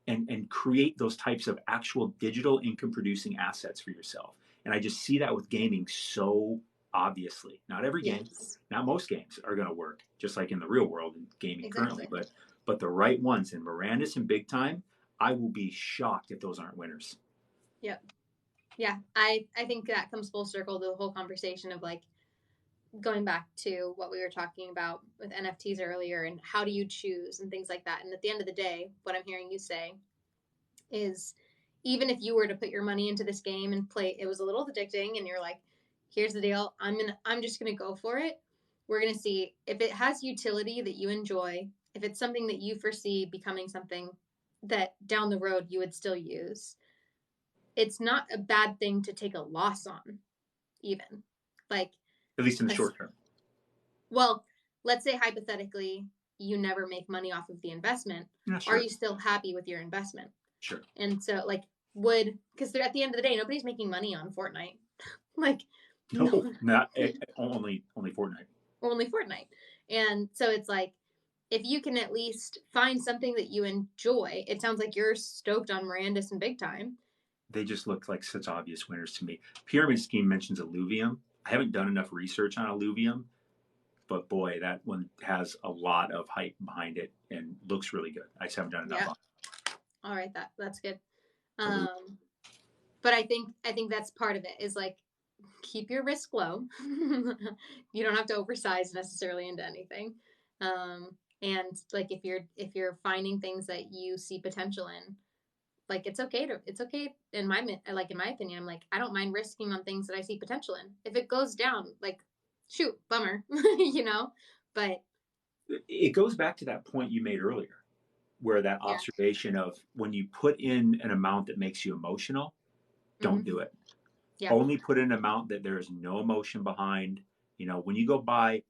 and create those types of actual digital income producing assets for yourself. And I just see that with gaming so obviously. Not every game, Yes. not most games are going to work, just like in the real world in gaming Exactly. currently. But the right ones in Mirandus and Big Time, I will be shocked if those aren't winners. Yep. Yeah. I think that comes full circle to the whole conversation of like going back to what we were talking about with NFTs earlier and how do you choose and things like that. And at the end of the day, what I'm hearing you say is even if you were to put your money into this game and play, it was a little addicting and you're like, here's the deal. I'm just going to go for it. We're going to see if it has utility that you enjoy, if it's something that you foresee becoming something that down the road you would still use. It's not a bad thing to take a loss on, even. Like, At least in the short term. well, let's say hypothetically you never make money off of the investment. Yeah, sure. Are you still happy with your investment? Sure. And so, like, because they're at the end of the day, nobody's making money on Fortnite. Like, No, not only Fortnite. Only Fortnite. And so it's like, if you can at least find something that you enjoy, it sounds like you're stoked on Mirandus and Big Time. They just look like such obvious winners to me. Pyramid Scheme mentions Illuvium. I haven't done enough research on Illuvium, but boy, that one has a lot of hype behind it and looks really good. I just haven't done enough on it. All right, that's good. But I think that's part of it is like keep your risk low. You don't have to oversize necessarily into anything. And like if you're finding things that you see potential in, like it's okay in my opinion, I'm like, I don't mind risking on things that I see potential in. If it goes down, like shoot, bummer, but it goes back to that point you made earlier, where that observation of when you put in an amount that makes you emotional, don't do it. Yeah. Only put in an amount that there is no emotion behind. When you go buy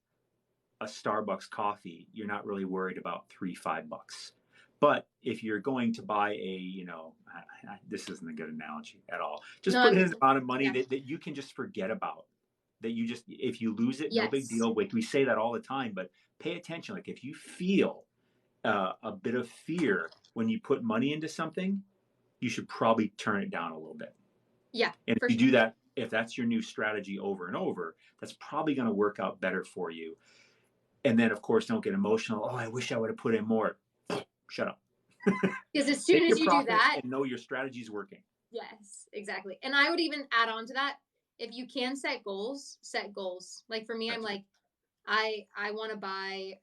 a Starbucks coffee, you're not really worried about $5. But if you're going to buy this isn't a good analogy at all. Just put in an amount of money that you can just forget about. That you just, if you lose it, no big deal. We say that all the time, but pay attention. Like if you feel a bit of fear when you put money into something, you should probably turn it down a little bit. Yeah. And if you do that, if that's your new strategy over and over, that's probably going to work out better for you. And then, of course, don't get emotional. Oh, I wish I would have put in more. Shut up. Because as soon as you do that, and know your strategy is working. Yes, exactly. And I would even add on to that. If you can set goals, set goals. Like for me, I'm like, I want to buy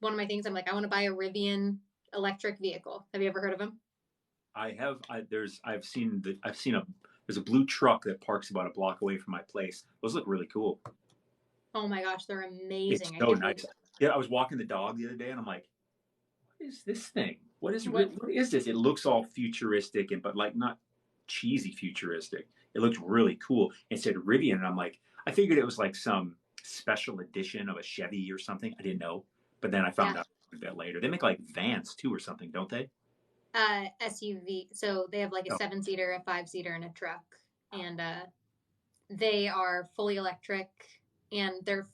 one of my things. I'm like, I want to buy a Rivian electric vehicle. Have you ever heard of them? I have. I've seen there's a blue truck that parks about a block away from my place. Those look really cool. Oh my gosh, they're amazing. It's so nice. Yeah, I was walking the dog the other day, and I'm like, "What is this thing? What is this?" It looks all futuristic, but like not cheesy futuristic. It looked really cool. It said Rivian, and I'm like, I figured it was like some special edition of a Chevy or something. I didn't know, but then I found out a bit later. They make like vans too or something, don't they? SUV. So they have like a Oh, 7-seater, a 5-seater, and a truck, and they are fully electric, and they're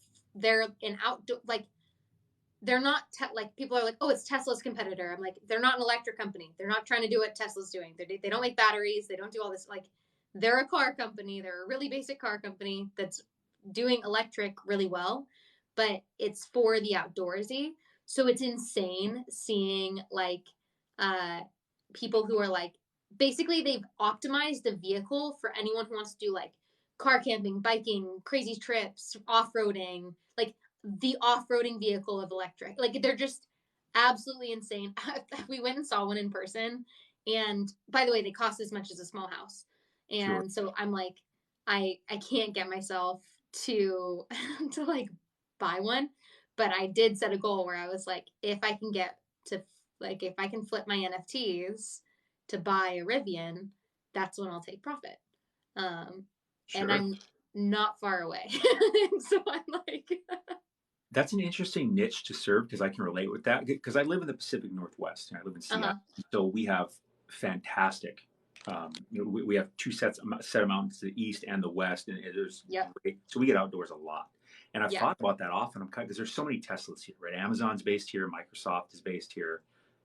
an outdoor like they're not like people are like, oh, it's Tesla's competitor. I'm like, they're not an electric company. They're not trying to do what Tesla's doing. They don't make batteries. They don't do all this. Like, they're a car company. They're a really basic car company that's doing electric really well, but it's for the outdoorsy. So it's insane seeing like uh, people who are like, basically they've optimized the vehicle for anyone who wants to do like car camping, biking, crazy trips, off-roading, like the off-roading vehicle of electric. Like they're just absolutely insane. We went and saw one in person, and by the way, they cost as much as a small house. sure. And so I'm like, I can't get myself to to like buy one, but I did set a goal where I was like, if I can get to like if I can flip my NFTs to buy a Rivian, that's when I'll take profit. Um, and Sure. I'm not far away. So I'm like, That's an interesting niche to serve because I can relate with that because I live in the Pacific Northwest and I live in Seattle. uh-huh. So we have fantastic. We have two set of mountains to the east and the west, and there's Yep. great. So we get outdoors a lot. And I've Yeah. thought about that often. I'm kind because there's so many Teslas here, right? Amazon's based here, Microsoft is based here.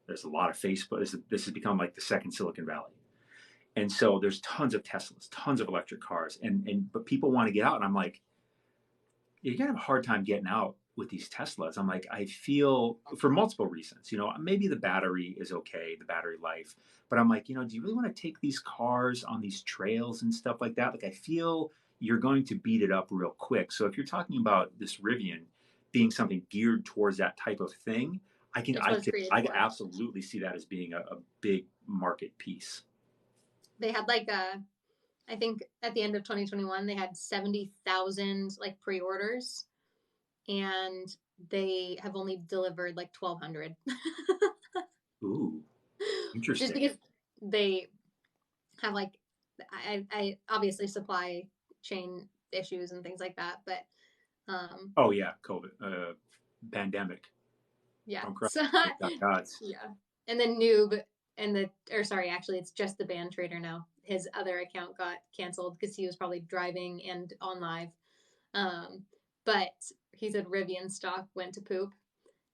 There's a lot of Facebook. This has become like the second Silicon Valley. And so there's tons of Teslas, tons of electric cars, and but people want to get out, and I'm like, you're gonna have a hard time getting out with these Teslas. I'm like, I feel for multiple reasons. Maybe the battery is okay, the battery life, but I'm like, do you really want to take these cars on these trails and stuff like that? Like, I feel you're going to beat it up real quick. So if you're talking about this Rivian being something geared towards that type of thing, It's what it's created I can for. absolutely see that as being a big market piece. They had like I think at the end of 2021 they had 70,000 like pre-orders, and they have only delivered like 1,200. Ooh, Just interesting. because they have like I obviously supply chain issues and things like that, but Oh yeah, COVID, pandemic. yeah. I'm crying. So Gods. yeah. And then Noob and the or sorry, actually it's just the band trader now. His other account got canceled because he was probably driving and on live. Um, but he said Rivian stock went to poop.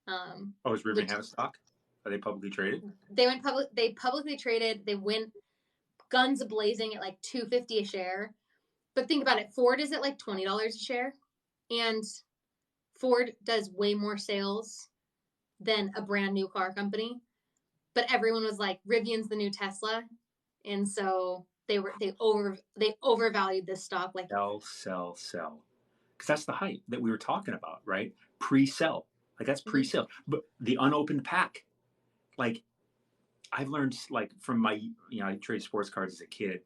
Oh, is Rivian Which have a stock? Are they publicly traded? they went public. They publicly traded. They went guns blazing at like 250 a share. But think about it. Ford is at like $20 a share, and Ford does way more sales than a brand new car company. But everyone was like, Rivian's the new Tesla, and so they overvalued this stock. Like, Sell, sell, sell. Because that's the hype that we were talking about, right? Pre-sell. Like that's mm-hmm. pre-sale. But the unopened pack, like I've learned like from my, I traded sports cards as a kid.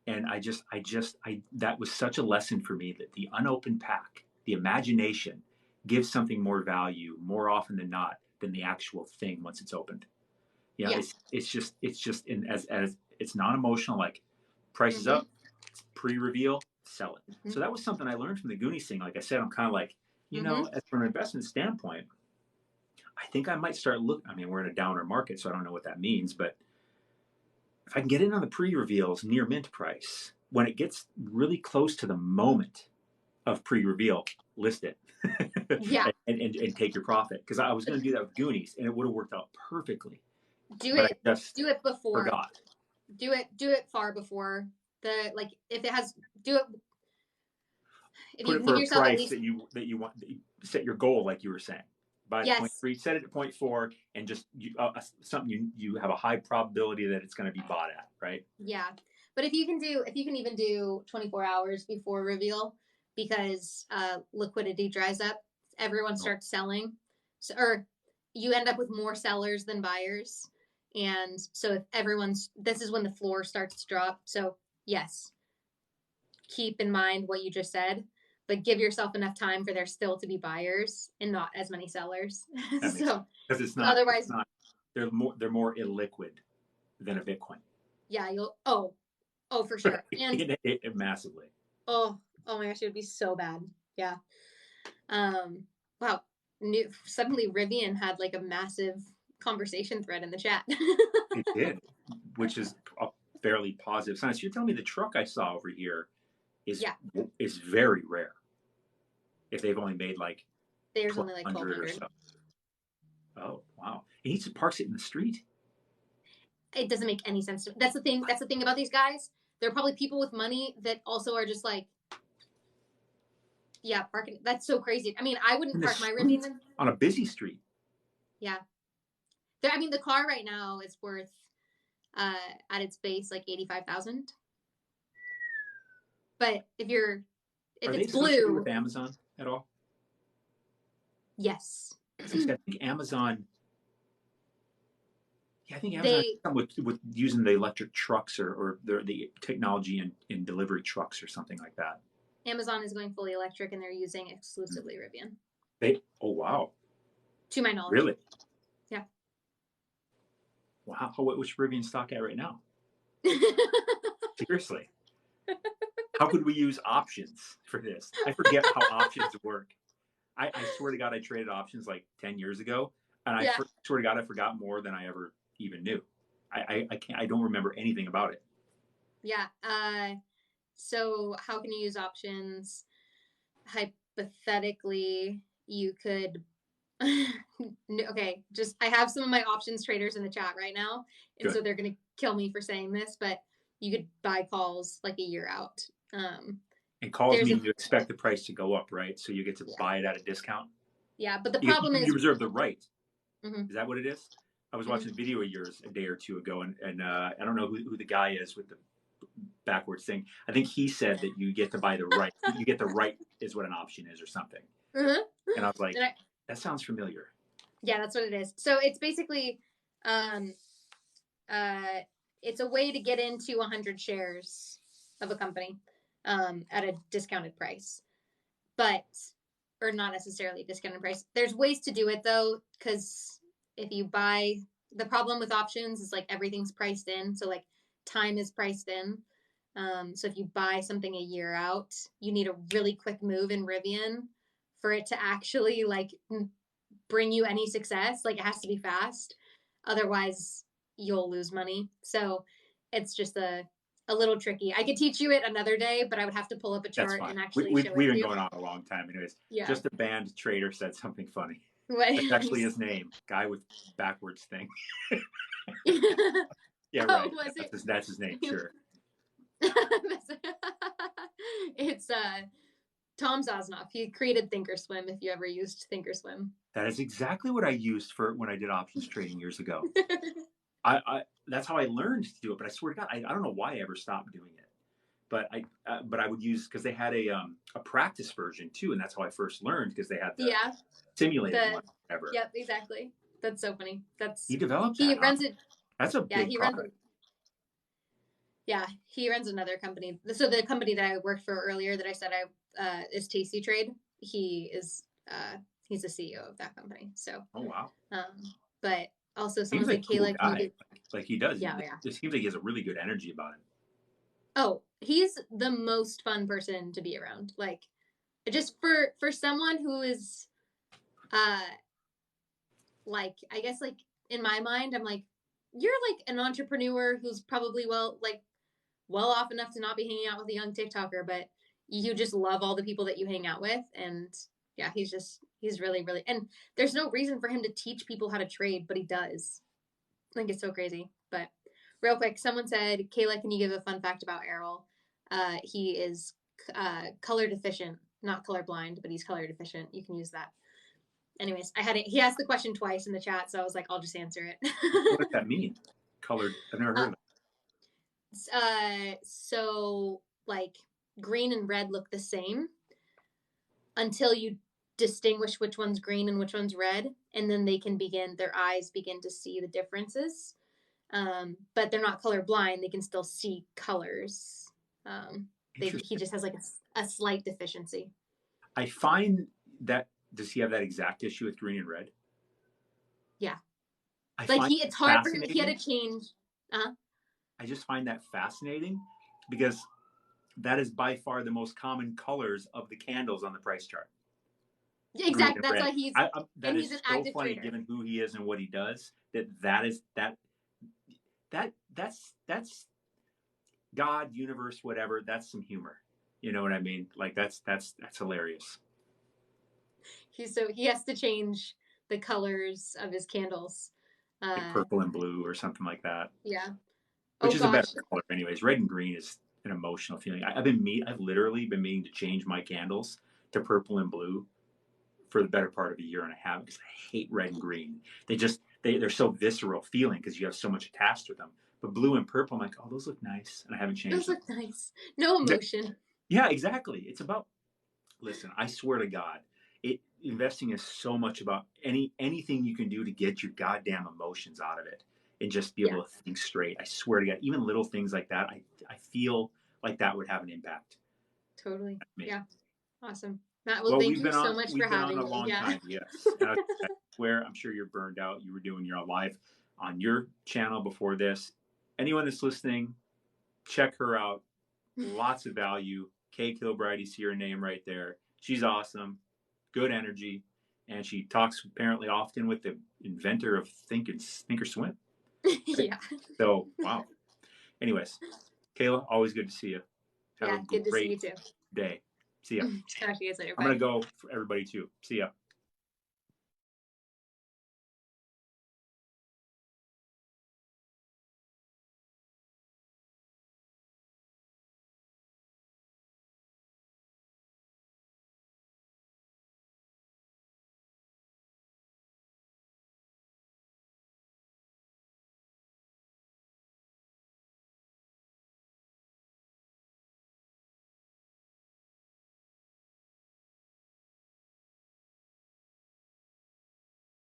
And that was such a lesson for me that the unopened pack, the imagination gives something more value more often than not than the actual thing once it's opened. Yeah. It's just as it's non-emotional, like price is Mm-hmm. up, pre-reveal, sell it. Mm-hmm. So that was something I learned from the Goonies thing. Like I said, I'm kind of like, as from an investment standpoint, I think I might start looking. I mean, we're in a downer market, so I don't know what that means, but if I can get in on the pre-reveals near mint price, when it gets really close to the moment of pre-reveal, list it Yeah. and take your profit. Because I was going to do that with Goonies, and it would have worked out perfectly. Do But it. I just Do it before. forgot. Do it far before the like. If it has, do it. If Put you it can for give a yourself at price least that you want. That you set your goal like you were saying. Buy at point yes, three, set it at point four, and just something you have a high probability that it's going to be bought at, right? yeah. But if you can even do 24 hours before reveal, because liquidity dries up, everyone Oh, starts selling, so, or you end up with more sellers than buyers, and so if this is when the floor starts to drop. So yes, keep in mind what you just said, but give yourself enough time for there still to be buyers and not as many sellers. that makes sense So because it's otherwise, not they're more illiquid than a Bitcoin. yeah, you'll oh for sure. And Massively. oh my gosh, it would be so bad. Yeah. Wow. Suddenly Rivian had like a massive conversation thread in the chat. It did, which is a fairly positive sign. So you're telling me the truck I saw over here is very rare. If they've only made like there's only like 1,200 or so. Oh wow! And he just parks it in the street. It doesn't make any sense. That's the thing. That's the thing about these guys. There are probably people with money that also are just like, yeah, parking. That's so crazy. I mean, I wouldn't park my Rivian on a busy street. Yeah. I mean, the car right now is worth at its base like 85,000. But if it's blue with Amazon at all? Yes. I think Amazon. Yeah, I think Amazon with using the electric trucks or the technology in delivery trucks or something like that. Amazon is going fully electric and they're using exclusively Rivian. Oh wow. To my knowledge. Really? Yeah. Wow. What's Rivian stock at right now? Seriously. How could we use options for this? I forget how options work. I swear to God, I traded options like 10 years ago, and I swear to God, I forgot more than I ever even knew. I don't remember anything about it. Yeah. So how can you use options? Hypothetically, you could. Okay, I have some of my options traders in the chat right now, and so they're gonna kill me for saying this, but you could buy calls like a year out. And calls mean you expect the price to go up, right? So you get to buy it at a discount. Yeah, but the problem is you reserve the right. Mm-hmm. Is that what it is? I was watching a video of yours a day or two ago, and I don't know who the guy is with the backwards thing. I think he said that you get to buy the right. You get the right is what an option is or something. Mm-hmm. And I was like, that sounds familiar. Yeah, that's what it is. So it's basically, it's a way to get into 100 shares of a company at a discounted price, or not necessarily a discounted price. There's ways to do it though, because if you buy, the problem with options is like everything's priced in. So like time is priced in. So if you buy something a year out, you need a really quick move in Rivian for it to actually like bring you any success. Like it has to be fast. Otherwise you'll lose money. So it's just a little tricky. I could teach you it another day, but I would have to pull up a chart and actually show it to you. We've been going on a long time anyways. Yeah. Just a band trader said something funny. What? That's actually his name. Guy with backwards thing. Yeah, right. That's his name, sure. It's Tom Zosnoff. He created Thinkorswim, if you ever used Thinkorswim. That is exactly what I used for when I did options trading years ago. That's how I learned to do it, but I swear to God, I don't know why I ever stopped doing it. But I would use, because they had a practice version too, and that's how I first learned, because they had the simulated one ever. Yep, exactly. That's so funny. He developed that. He runs it. That's a big product. Yeah, he runs another company. So the company that I worked for earlier that I said is Tasty Trade. He's the CEO of that company. So. Oh wow. But also someone's like Kayla. Cool like he does. Yeah. It seems like he has a really good energy about him. Oh, he's the most fun person to be around. Like, just for someone who is, like, I guess like in my mind, I'm like, you're like an entrepreneur who's probably well off enough to not be hanging out with a young TikToker, but you just love all the people that you hang out with. And yeah, he's really, really, and there's no reason for him to teach people how to trade, but he does. I think it's so crazy. But real quick, someone said, Kayla, can you give a fun fact about Errol? He is color deficient, not colorblind, but he's color deficient. You can use that. Anyways, he asked the question twice in the chat, so I was like, I'll just answer it. What does that mean? Colored? I've never heard of it. So like green and red look the same until you distinguish which one's green and which one's red, and then their eyes begin to see the differences. But they're not colorblind. They can still see colors. He just has like a slight deficiency. I find that, does he have that exact issue with green and red? Yeah. It's hard for him. He had to change. I just find that fascinating because that is by far the most common colors of the candles on the price chart. Exactly. green and That's red. why he's That he's an is so active funny, trader. given who he is and what he does. That's God, universe, whatever. That's some humor. You know what I mean? Like that's hilarious. He has to change the colors of his candles. Like purple and blue or something like that, Yeah. which Oh is a better gosh. color, anyways. Red and green is an emotional feeling. I've literally been meaning to change my candles to purple and blue for the better part of a year and a half because I hate red and green. They're so visceral feeling because you have so much attached to them. But blue and purple, I'm like, oh, those look nice, and I haven't Those changed them. look nice. No emotion. Yeah, exactly. It's about listen. I swear to God, investing is so much about anything you can do to get your goddamn emotions out of it and just be Yeah. able to think straight. I swear to God, even little things like that, I feel like that would have an impact Totally. on me. Yeah. Awesome. Matt, well, Well, thank you so much for we've been on having a me. long Yeah. time, yes. And I swear, I'm sure you're burned out. You were doing your live on your channel before this. Anyone that's listening, check her out. Lots of value. Kay Kilbride, you see her name right there. She's awesome, good energy, and she talks apparently often with the inventor of Think or Swim. Right? Yeah. So, wow. Anyways, Kayla, always good to see you. Have a Yeah. Good to see great you too. day. See ya. Talk to you guys later. I'm gonna Bye. go for everybody too. See ya.